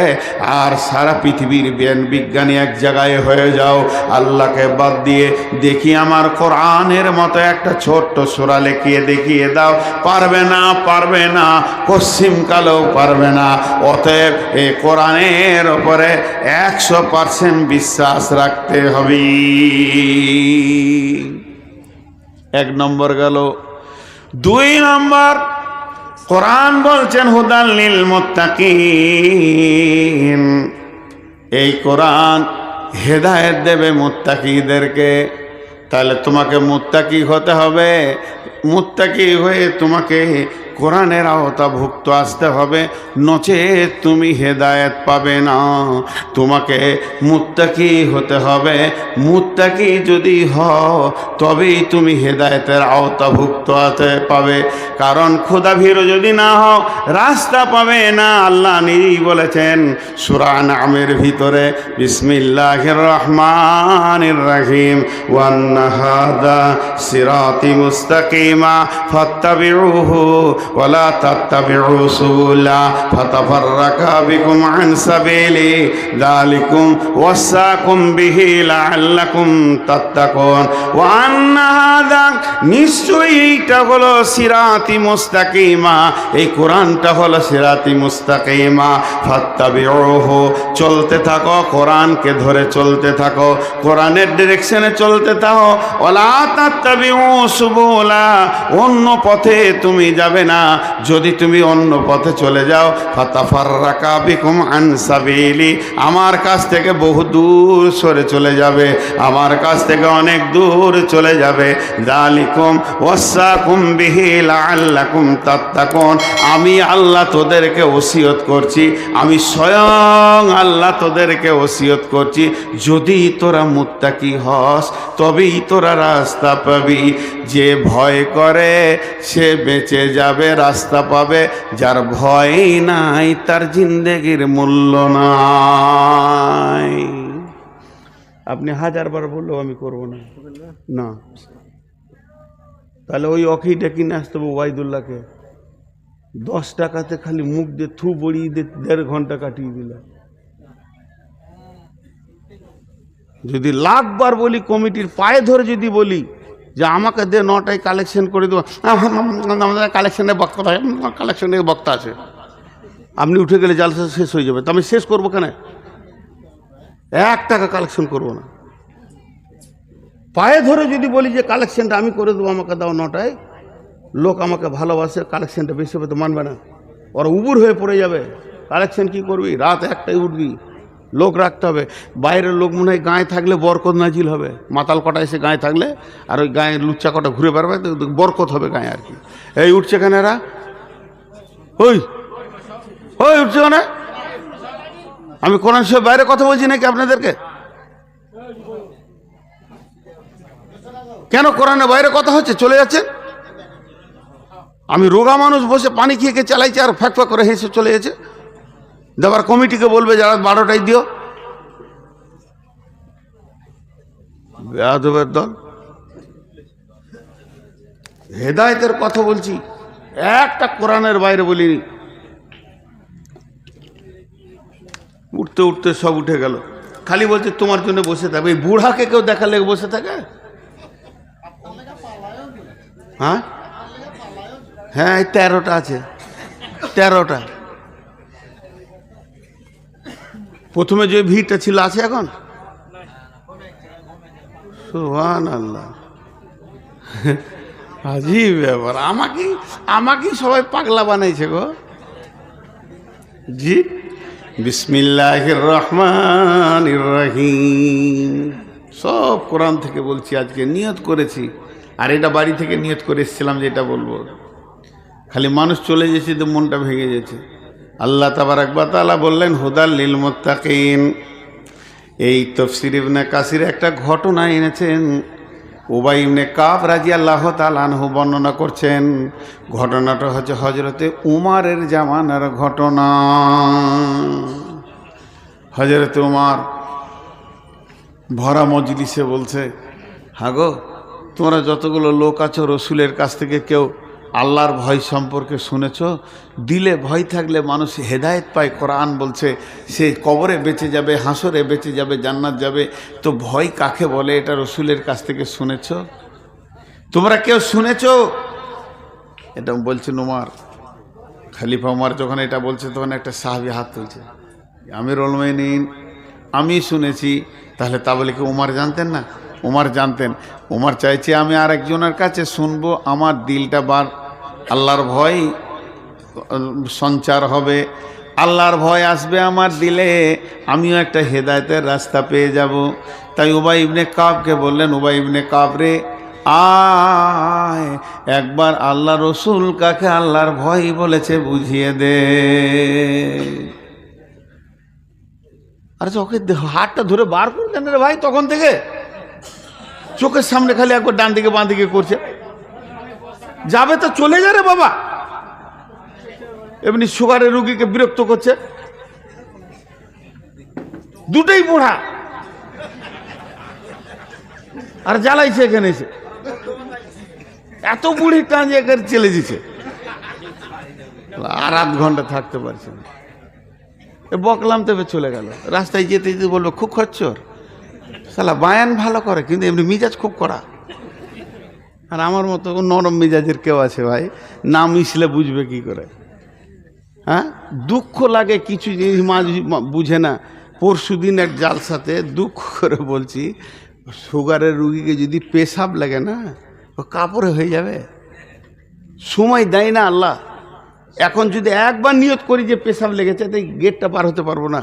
আর সারা পৃথিবীর জ্ঞান বিজ্ঞানী এক জায়গায় হয়ে যাও, আল্লাহকে বাদ দিয়ে দেখি আমার কোরআনের মতো একটা ছোট্ট সূরা লিখিয়ে দেখিয়ে দাও, পারবে না, পারবে না, পশ্চিমকালেও পারবে না। অতএব এই কোরআনের ওপরে 100% বিশ্বাস রাখতে হবে। 1 নম্বর গেল। 2 নম্বর, কোরআন বলছেন হুদাল লিল মুত্তাকিন। এই কোরআন হেদায়েত দেবে মুত্তাকিদেরকে। তাহলে তোমাকে মুত্তাকি হতে হবে। মুত্তাকি হয়ে তোমাকে কোরআনের আওতাভুক্ত আসতে হবে, নচেত তুমি হেদায়েত পাবে না। তোমাকে মুত্তাকি হতে হবে। মুত্তাকি যদি হও তবেই তুমি হেদায়েতের আওতাভুক্ত হতে পাবে। কারণ খোদাভীরু যদি না হও রাস্তা পাবে না। আল্লাহ নিজেই বলেছেন সূরা আনআমের ভিতরে, বিসমিল্লাহির রহমানির রহিম, ওয়ান্না হাযা সিরাতি মুস্তাকিমা ফাত্তাবিউহু ওয়ালা তাত্তাবিউ সুবুলা ফাতাফাররাকা বিকুম আন সাবিলি যালিকুম ওয়াসাকুম বিহি লাআল্লাকুম তাত্তাকুন ওয়া আন্না হাযা নিশ্চয়ই এইটা হলো সিরাতি মুস্তাকিমা, এই কোরআনটা হলো সিরাতি মুস্তাকিমা ফাত্তাবিউহু চলতে থাকো, কোরআনকে ধরে চলতে থাকো, কোরআনের ডিরেকশনে চলতে থাকো। ওয়ালা তাত্তাবিউ সুবুলা অন্য পথে তুমি যাবে না, যদি তুমি অন্য পথে চলে যাও ফাতাফাররাকা বিকুম আন সাবিলি আমার কাছ থেকে বহু দূর সরে চলে যাবে, আমার কাছ থেকে অনেক দূর চলে যাবে। যালিকুম ওয়াসাকুম বিহি লাআল্লাকুম তাত্তাকুন আমি আল্লাহ তোদেরকে ওসিয়ত করছি, আমি স্বয়ং আল্লাহ তোদেরকে ওসিয়ত করছি, যদি তোরা মুত্তাকি হস তবেই তোরা রাস্তা পাবি। যে ভয় করে সে বেঁচে যাবে, রাস্তা পাবে, যার ভয় নাই তার জিন্দেগির মূল্য নাই। আপনি হাজারবার বললেও আমি করবো না, না তাহলে ওই অখিটা কিনে আসতে হবে ওয়াইদুল্লাহকে, 10 টাকাতে খালি মুখ দিয়ে থু বড়িয়ে দিয়ে 1.5 ঘন্টা কাটিয়ে দিল। যদি লাখবার বলি, কমিটির পায়ে ধরে যদি বলি যে আমাকে দে 9টায় কালেকশন করে দেবো, আমাদের কালেকশনের বক্তা আছে, আপনি উঠে গেলে জালসা শেষ হয়ে যাবে, তো আমি শেষ করবো কেন? 1 টাকা কালেকশন করবো না। পায়ে ধরে যদি বলি যে কালেকশনটা আমি করে দেবো, আমাকে দাও 9টায়, লোক আমাকে ভালোবাসে, কালেকশনটা বেশি হবে তো মানবে না, ওরা উবুর হয়ে পড়ে যাবে। কালেকশন কি করবি? রাত 1টায় উঠবি, লোক রাখতে হবে। বাইরের লোক মনে হয় গায়ে থাকলে বরকত নাজিল হবে, মাতাল কটা এসে গায়ে থাকলে আর ওই গায়ে লুচ্চা কটা ঘুরে বেড়াবে, বরকত হবে গায়ে আর কি। এই উঠছে কেন এরা? ওই ওই উঠছে কেন? আমি কোরআন শরীফের বাইরে কথা বলছি নাকি আপনাদেরকে? কেন কোরআনের বাইরে কথা হচ্ছে? চলে যাচ্ছেন। আমি রোগা মানুষ বসে পানি খেয়ে চালাইছি আর ফ্যাক ফ্যাক করে হেসে চলে গেছে। দেবার কমিটিকে বলবে যারা 12টায় দিও, বেয়াদবের দল। হেদায়েতের কথা বলছি, একটা কোরআনের বাইরে বলিনি। উঠতে উঠতে সব উঠে গেল, খালি বলছে তোমার জন্য বসে থাকবে। এই বুড়াকে কেউ দেখার লেগে বসে থাকে? হ্যাঁ হ্যাঁ, এই 13টা আছে, 13টা। প্রথমে যে ভিড়টা ছিল আছে এখন? সুবহানাল্লাহ, আজীব ব্যাপার। আমাকেই সবাই পাগলা বানাইছে গো। জি, বিসমিল্লাহির রহমানির রহিম। সব কোরআন থেকে বলছি, আজকে নিয়ত করেছি, আর এটা বাড়ি থেকে নিয়ত করে এসেছিলাম যে এটা বলবো। খালি মানুষ চলে যেছে তো মনটা ভেঙে গেছে। আল্লাহ তাবারাক ওয়া তাআলা বললেন হুদাল লিল মুত্তাকিন। এই তাফসীর ইবনে কাসির একটা ঘটনা এনেছেন, উবাই ইবনে কাব রাদিয়াল্লাহু তাআলা আনহু বর্ণনা করছেন। ঘটনাটা হচ্ছে হযরতে উমারের জামানার ঘটনা। হযরতে উমার ভরা মজলিসে বলছে, হাগো তোমরা যতগুলো লোক আছো, রসুলের কাছ থেকে কেউ আল্লাহর ভয় সম্পর্কে শুনেছ? দিলে ভয় থাকলে মানুষ হেদায়েত পায়। কোরআন বলছে সে কবরে বেঁচে যাবে, হাসরে বেঁচে যাবে, জান্নাত যাবে। তো ভয় কাকে বলে এটা রসুলের কাছ থেকে শুনেছ? তোমরা কেউ শুনেছ? এটা বলছেন উমার। খলিফা উমার যখন এটা বলছে তখন একটা সাহাবী হাত তুলছে, আমিরুল মুমিনিন আমি শুনেছি। তাহলে তা বলে কি উমার জানতেন না? উমার জানতেন। উমার চাইছে আমি আরেকজনের কাছে শুনবো, আমার দিলটা আল্লাহর ভয় সঞ্চার হবে, আল্লাহর ভয় আসবে আমার দিলে, আমিও একটা হেদায়েতের রাস্তা পেয়ে যাব। তাই উবাই ইবনে কাবকে বললেন, উবাই ইবনে কাব রে আয়, একবার আল্লাহ রসুল কাকে আল্লাহর ভয় বলেছে বুঝিয়ে দে। আরে ওকে হাতটা ধরে বার করলেন রে ভাই, তখন থেকে চোখের সামনে খালি একবার ডান দিকে বাঁ দিকে করছে। যাবে তো চলে যা রে বাবা, এমনি সুগারের রুগীকে বিরক্ত করছে। দুটোই বুড়া আর জ্বালাইছে এখানে এসে, এত বুড়ি টান এখানে চলে দিছে। আর আধ ঘন্টা থাকতে পারছে না। বকলাম তবে চলে গেল। রাস্তায় যেতে যেতে বলবো খুব খচ্চর, শালা বায়ান ভালো করে কিন্তু এমনি মিজাজ খুব কড়া। আর আমার মতো নরম মিজাজের কেউ আছে ভাই, না মিশলে বুঝবে কি করে? হ্যাঁ, দুঃখ লাগে কিছু জিনিস বুঝে না। পরশু দিন এক জালসাতে দুঃখ করে বলছি, সুগারের রুগীকে যদি পেশাব লাগে না, ও কাপড়ে হয়ে যাবে। সময় দেয় না আল্লাহ। এখন যদি একবার নিয়ত করি যে পেশাব লেগেছে, তাই গেটটা পার হতে পারবো না।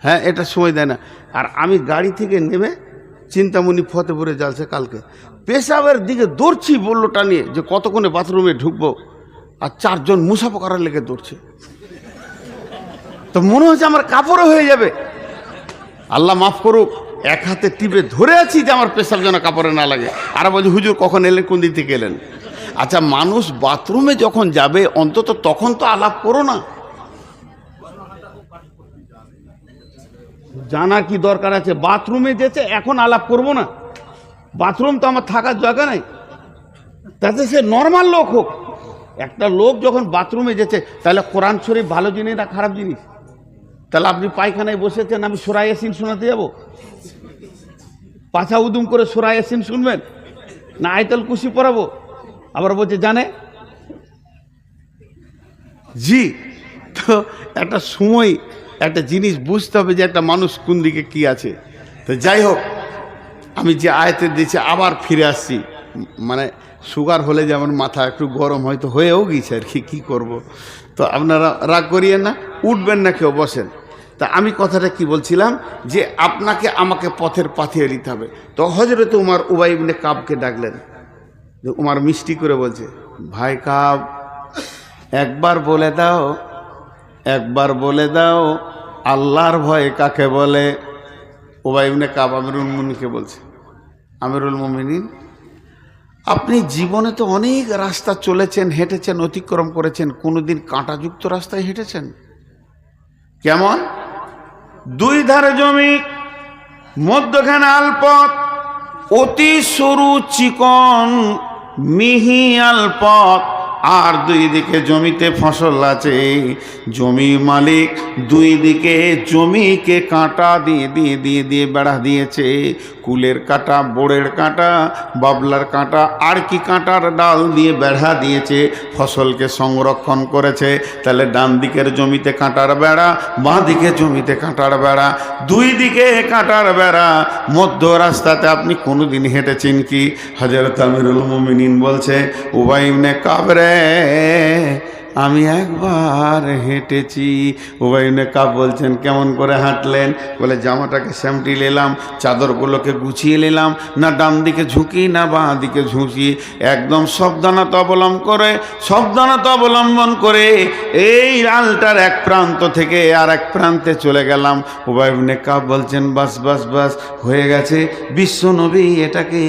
হ্যাঁ, এটা সময় দেয় না। আর আমি গাড়ি থেকে নেমে চিন্তামণি ফতেপুরে জালসা কালকে পেশাবের দিকে দৌড়ছি বললোটা নিয়ে, যে কতক্ষণে বাথরুমে ঢুকবো, আর চারজন মুসাফা করার লেগে দৌড়ছে। তো মনে হচ্ছে আমার কাপড়ে হয়ে যাবে। আল্লাহ মাফ করুক, এক হাতে টিপে ধরে আছি যে আমার পেশাব যেন কাপড়ে না লাগে। আর বলছি হুজুর কখন এলেন, কোন দিক থেকে এলেন? আচ্ছা, মানুষ বাথরুমে যখন যাবে অন্তত তখন তো আলাপ করো না। জানা কি দরকার আছে? বাথরুমে যেতে এখন আলাপ করব না? বাথরুম তো আমার থাকার জায়গা নাই। তাতে সে নর্মাল লোক হোক, একটা লোক যখন বাথরুমে যেতে, তাহলে কোরআন শরীফ ভালো জিনিস না খারাপ জিনিস? তাহলে আপনি পায়খানায় বসেছেন, আমি সূরা ইয়াসিন শোনাতে যাব? পাছা উদুম করে সূরা ইয়াসিন শুনবেন না আয়াতুল কুরসি পড়াবো? আবার বলছে জানে জি। তো একটা সময় একটা জিনিস বুঝতে হবে যে একটা মানুষ কোন দিকে কি আছে। তো যাই হোক, আমি যে আয়াতে দিয়েছি আবার ফিরে আসছি। মানে সুগার হলে যেমন মাথা একটু গরম হয়তো হয়েও গেছে আর কি, কী করবো। তো আপনারা রাগ করিয়েন না, উঠবেন না কেউ, বসেন। তা আমি কথাটা কি বলছিলাম, যে আপনাকে আমাকে পথের পাঠিয়ে দিতে হবে। তো হযরত উমর উবাই ইবনে কাবকে ডাকলেন। যে উমর মিষ্টি করে বলছে, ভাই কাব, একবার বলে দাও, একবার বলে দাও আল্লাহর ভয় কাকে বলে? উবাই ইবনে কাব আমিরুল মুমিনিনকে বলছে, আমিরুল মুমিনিন, আপনি জীবনে তো অনেক রাস্তা চলেছেন, হেঁটেছেন, অতিক্রম করেছেন, কোনোদিন কাঁটাযুক্ত রাস্তায় হেঁটেছেন? কেমন? দুই ধারে জমি, মধ্যখানে আলপথ, অতি সরু চিকন মিহি আলপথ, আর দুই দিকে জমিতে ফসল আছে। জমি মালিক দুই দিকে জমিকে কাঁটা দিয়ে দিয়ে দিয়ে দিয়ে বেড়া দিয়েছে। কুলের কাঁটা, বোড়ের কাঁটা, বাবলার কাঁটা, আর কি কাঁটার ডাল দিয়ে বেড়া দিয়েছে, ফসলকে সংরক্ষণ করেছে। তাহলে ডান দিকের জমিতে কাঁটার বেড়া, বাঁ দিকে জমিতে কাঁটার বেড়া, দুই দিকে কাঁটার বেড়া, মধ্য রাস্তাতে আপনি কোনোদিন হেঁটেছেন কি? হযরত আমিরুল মুমিনিন বলছে, উবাই ইবনে কাব রে, আমি একবার হেঁটেছি। উবাই ইবনে কাব বলছেন, কেমন করে হাঁটলেন? বলে, জামাটাকে স্যামটি নিলাম, চাদরগুলোকে গুছিয়ে নিলাম, না ডান দিকে ঝুঁকি না বাঁ দিকে ঝুঁকি, একদম সাবধানতা অবলম্বন করে এই আলটার এক প্রান্ত থেকে আর এক প্রান্তে চলে গেলাম। উবাই ইবনে কাব বলছেন, বাস বাস বাস, হয়ে গেছে। বিশ্ব নবী এটাকে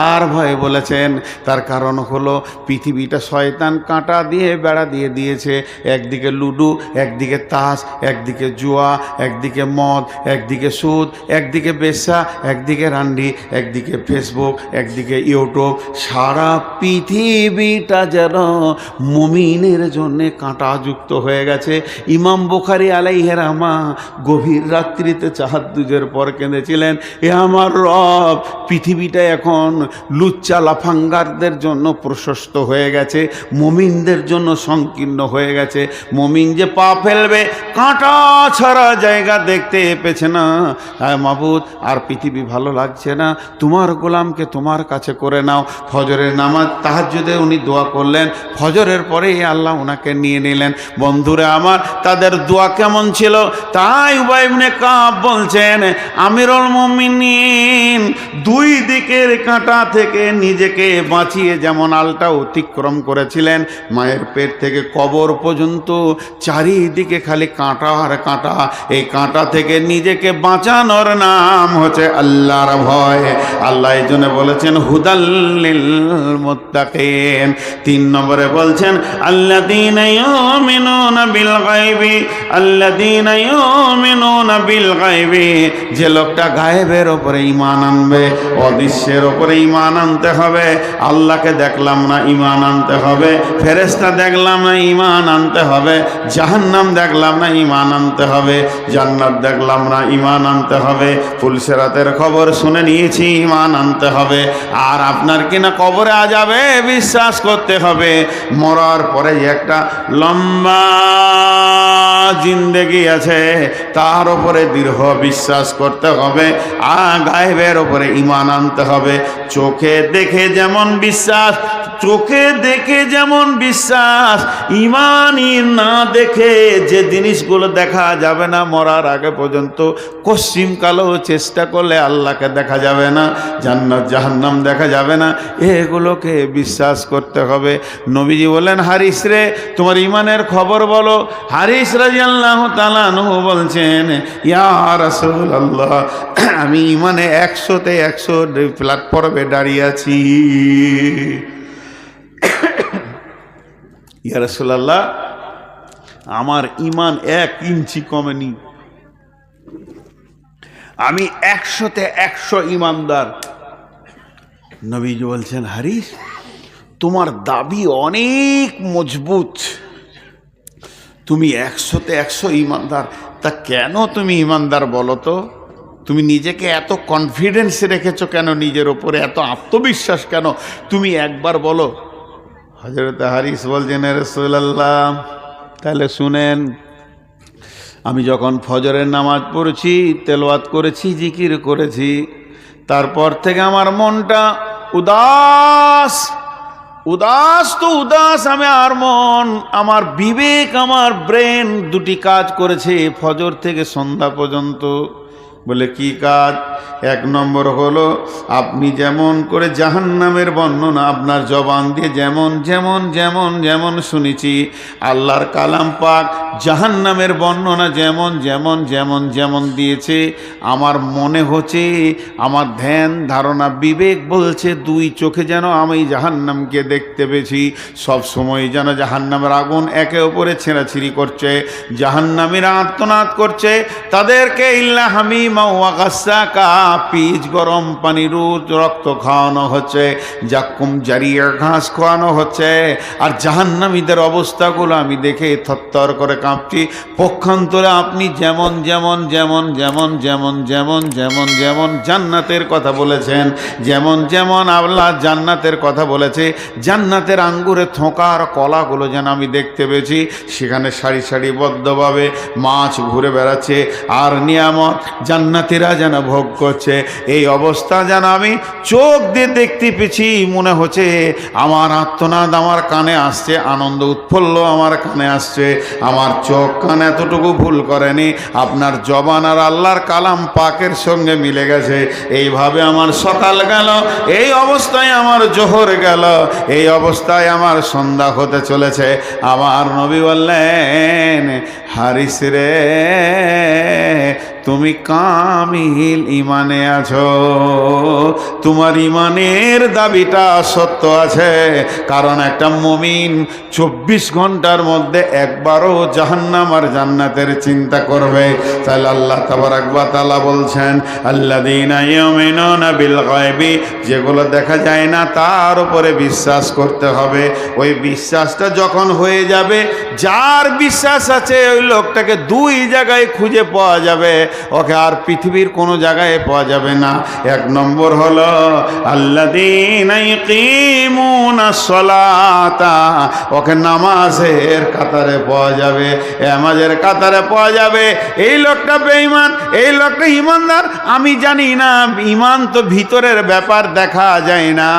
আর ভয় বলেছেন। তার কারণ হলো পৃথিবীটা শয়তান কাঁটা দিয়ে বেড়া দিয়ে দিয়েছে। একদিকে লুডু, একদিকে তাস, একদিকে জুয়া, একদিকে মদ, একদিকে সুদ, একদিকে বেশ্যা, একদিকে রান্ডি, একদিকে ফেসবুক, একদিকে ইউটিউব। সারা পৃথিবীটা যেন মুমিনের জন্য কাঁটাযুক্ত হয়ে গেছে। ইমাম বুখারী আলাইহি রাহমা গভীর রাত্রিতে তাহাজ্জুদের পর কেঁদেছিলেন, এ আমার রব, পৃথিবীটা এখন লুচ্চা লাফাঙ্গারদের জন্য প্রশস্ত হয়ে গেছে, মুমিনদের জন্য সংকীর্ণ হয়ে গেছে। মুমিন যে পা ফেলবে, কাঁটা ছাড়া জায়গা দেখতে পেছে না। হ্যাঁ মাবুদ, আর পৃথিবী ভালো লাগছে না, তোমার গোলামকে তোমার কাছে করে নাও। ফজরের নামাজ, তাহাজ্জুদে উনি দোয়া করলেন, ফজরের পরে আল্লাহ ওনাকে নিয়ে নিলেন। বন্ধুরা আমার, তাদের দোয়া কেমন ছিল? তাই উবাই ইবনে কাব বলছেন, আমিরুল মুমিনিন দুই দিকের কাঁটা থেকে নিজেকে বাঁচিয়ে যেমন আলটা অতিক্রম করেছিলেন, মায়ের পেট থেকে কবর পর্যন্ত চারিদিকে খালি কাঁটা আর কাঁটা। এই কাঁটা থেকে নিজেকে বাঁচানোর নাম হচ্ছে আল্লাহর ভয়। আল্লাহ এই জন্য বলেছেন, হুদাল্লিল মুত্তাকিন। 3 নম্বরে বলছেন, আল্লাযীনা ইউমিনুনা বিল গায়বি, আল্লাযীনা ইউমিনুনা বিল গায়বি। যে লোকটা গায়েবের ওপরে ঈমান আনবে, অদৃশ্যের ওপরে ঈমান আনতে হবে। আল্লাহকে দেখলাম না, ঈমান আনতে হবে। ফেরেশতা দেখলাম দেখলাম না, ঈমান আনতে হবে। জাহান্নাম দেখলাম না, ঈমান আনতে হবে। জান্নাত দেখলাম না, ঈমান আনতে হবে। ফুলসিরাতের খবর শুনে নিয়েছি, ঈমান আনতে হবে। আর আপনার কিনা কবরে আযাবে বিশ্বাস করতে হবে। মরার পরে যে একটা লম্বা জিন্দেগি আছে, তার উপরে দৃঢ় বিশ্বাস করতে হবে। আর গায়েবের উপরে ঈমান আনতে হবে। চোখে দেখে যেমন বিশ্বাস, ঈমানই না দেখে যে জিনিসগুলো দেখা যাবে না, মরার আগে পর্যন্ত কশ্চিম কালো চেষ্টা করলে আল্লাহকে দেখা যাবে না, জান্নাত জাহান্নাম দেখা যাবে না, এগুলোকে বিশ্বাস করতে হবে। নবীজি বলেন, হারিস রে তোমার ঈমানের খবর বলো। হারিস রাদিয়াল্লাহু তাআলা আনহু বলছেন, ইয়া রাসূলুল্লাহ, আমি ঈমানে 100-তে 100 প্ল্যাটফর্মে দাঁড়িয়ে আছি। ইয়া রাসূলুল্লাহ, আমার ঈমান 1 ইঞ্চি কমেনি, আমি 100-তে 100 ঈমানদার। নবীজি বলছেন, হারিস তোমার দাবি অনেক মজবুত, তুমি 100-তে 100 ঈমানদার। তা কেন তুমি ঈমানদার বলো তো? তুমি নিজেকে এত কনফিডেন্স রেখেছো কেন, নিজের ওপরে এত আত্মবিশ্বাস কেন? তুমি একবার বলো। হযরত হারিস বলছেন, রাসূলুল্লাহ তাহলে শুনেন, আমি যখন ফজরের নামাজ পড়েছি, তেলাওয়াত করেছি, জিকির করেছি, তারপর থেকে আমার মনটা উদাস তো উদাস। আমার মন, আমার বিবেক, আমার ব্রেন দুটি কাজ করেছে ফজর থেকে সন্ধ্যা পর্যন্ত। বলে কি কাজ? 1 নম্বর হলো, আপনি যেমন করে জাহান্নামের বর্ণনা আপনার জবান দিয়ে যেমন যেমন যেমন যেমন শুনেছি, আল্লাহর কালাম পাক জাহান্নামের বর্ণনা যেমন যেমন যেমন যেমন দিয়েছে, আমার মনে হচ্ছে, আমার ধ্যান ধারণা বিবেক বলছে, 2 চোখে যেন আমি জাহান্নামকে দেখতে পেয়েছি। সব সময় যেন জাহান্নামের আগুন একে অপরে ছেঁড়াছিঁড়ি করছে, জাহান্নামীরা আর্তনাদ করছে, তাদেরকে ইল্লা হামিমা ওয়া গাসসাকা, পিচ গরম পানি রোজ রক্ত খাওয়ানো হচ্ছে, জাক্কুম জারিয়া ঘাস খাওয়ানো হচ্ছে। আর জাহান্নামীদের অবস্থাগুলো আমি দেখে থরথর করে কাঁপছি। পক্ষান্তরে আপনি যেমন যেমন যেমন যেমন যেমন যেমন যেমন যেমন জান্নাতের কথা বলেছেন, যেমন যেমন আল্লাহ জান্নাতের কথা বলেছে, জান্নাতের আঙ্গুরে থোকার কলাগুলো যেন আমি দেখতে পেয়েছি, সেখানে সারি সারিবদ্ধভাবে মাছ ঘুরে বেড়াচ্ছে, আর নিয়ামত জান্নাতীরা যেন ভোগ করছে। এই অবস্থা যেন আমি চোখ দিয়ে দেখতে পেয়েছি। মনে হচ্ছে আমার আর্তনাদ আমার কানে আসছে, আনন্দ উৎফুল্ল আমার কানে আসছে। আমার চোখ কান এতটুকু ভুল করেনি, আপনার জবান আর আল্লাহর কালাম পাকের সঙ্গে মিলে গেছে। এইভাবে আমার সকাল গেল, এই অবস্থায় আমার জোহর গেল, এই অবস্থায় আমার সন্ধ্যা হতে চলেছে। আমার নবী বললেন, হারিস রে তুমি কামিল ঈমানে আছো, তোমার ঈমানের দাবিটা সত্য আছে। কারণ একটা মুমিন 24 ঘন্টার মধ্যে একবারও জাহান্নাম আর জান্নাতের চিন্তা করবে। তাহলে আল্লাহ তাবারাক ওয়া তাআলা বলছেন, আল্লাযীনা ইউমিনুনা বিল গায়বি, যেগুলো দেখা যায় না তার উপরে বিশ্বাস করতে হবে। ওই বিশ্বাসটা যখন হয়ে যাবে, যার বিশ্বাস আছে ওই লোকটাকে 2 জায়গায় খুঁজে পাওয়া যাবে, ওকে আর পৃথিবীর কোনো জায়গায় পাওয়া যাবে না। 1 নম্বর হলো আল্লাযীনা ইয়াকিমুনাস সালাতা, ওকে নামাজের কাতারে পাওয়া যাবে, নামাজের কাতারে পাওয়া যাবে। এই লোকটা বেঈমান, এই লোকটা ঈমানদার আমি জানি না, ঈমান তো ভিতরের ব্যাপার, দেখা যায় না।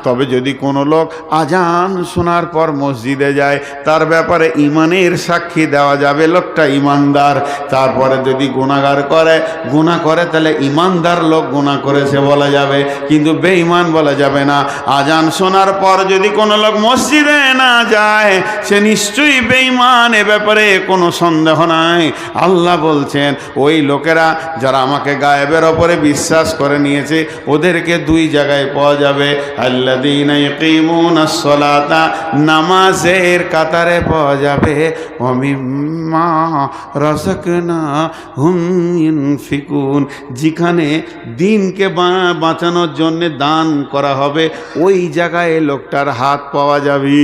তবে যদি কোনো লোক আজান শোনার পর মসজিদে যায়, তার ব্যাপারে ঈমানের সাক্ষী দেওয়া যাবে, লোকটা ঈমানদার। তারপরে যদি গুনাহগার করে, গুনাহ করে, তাহলে ঈমানদার লোক গুনাহ করেছে বলা যাবে, কিন্তু বেঈমান বলা যাবে না। আজান শোনার পর যদি কোনো লোক মসজিদে না যায়, সে নিশ্চয়ই বেঈমান, এ ব্যাপারে কোনো সন্দেহ নাই। আল্লাহ বলছেন, ওই লোকেরা যারা আমাকে গায়েবের ওপরে বিশ্বাস করে নিয়েছে, ওদেরকে 2 জায়গায় পাওয়া যাবে। আল্লাযীনা ইয়াকিমুনাস সালাতা, নামাজের কাতারে পাওয়া যাবে। ওয়া মিম্মা রাযাকনাহুম ইউনফিকুন, যেখানে দিনকে বাঁচানোর জন্য দান করা হবে, ওই জায়গায় লোকটার হাত পাওয়া যাবে।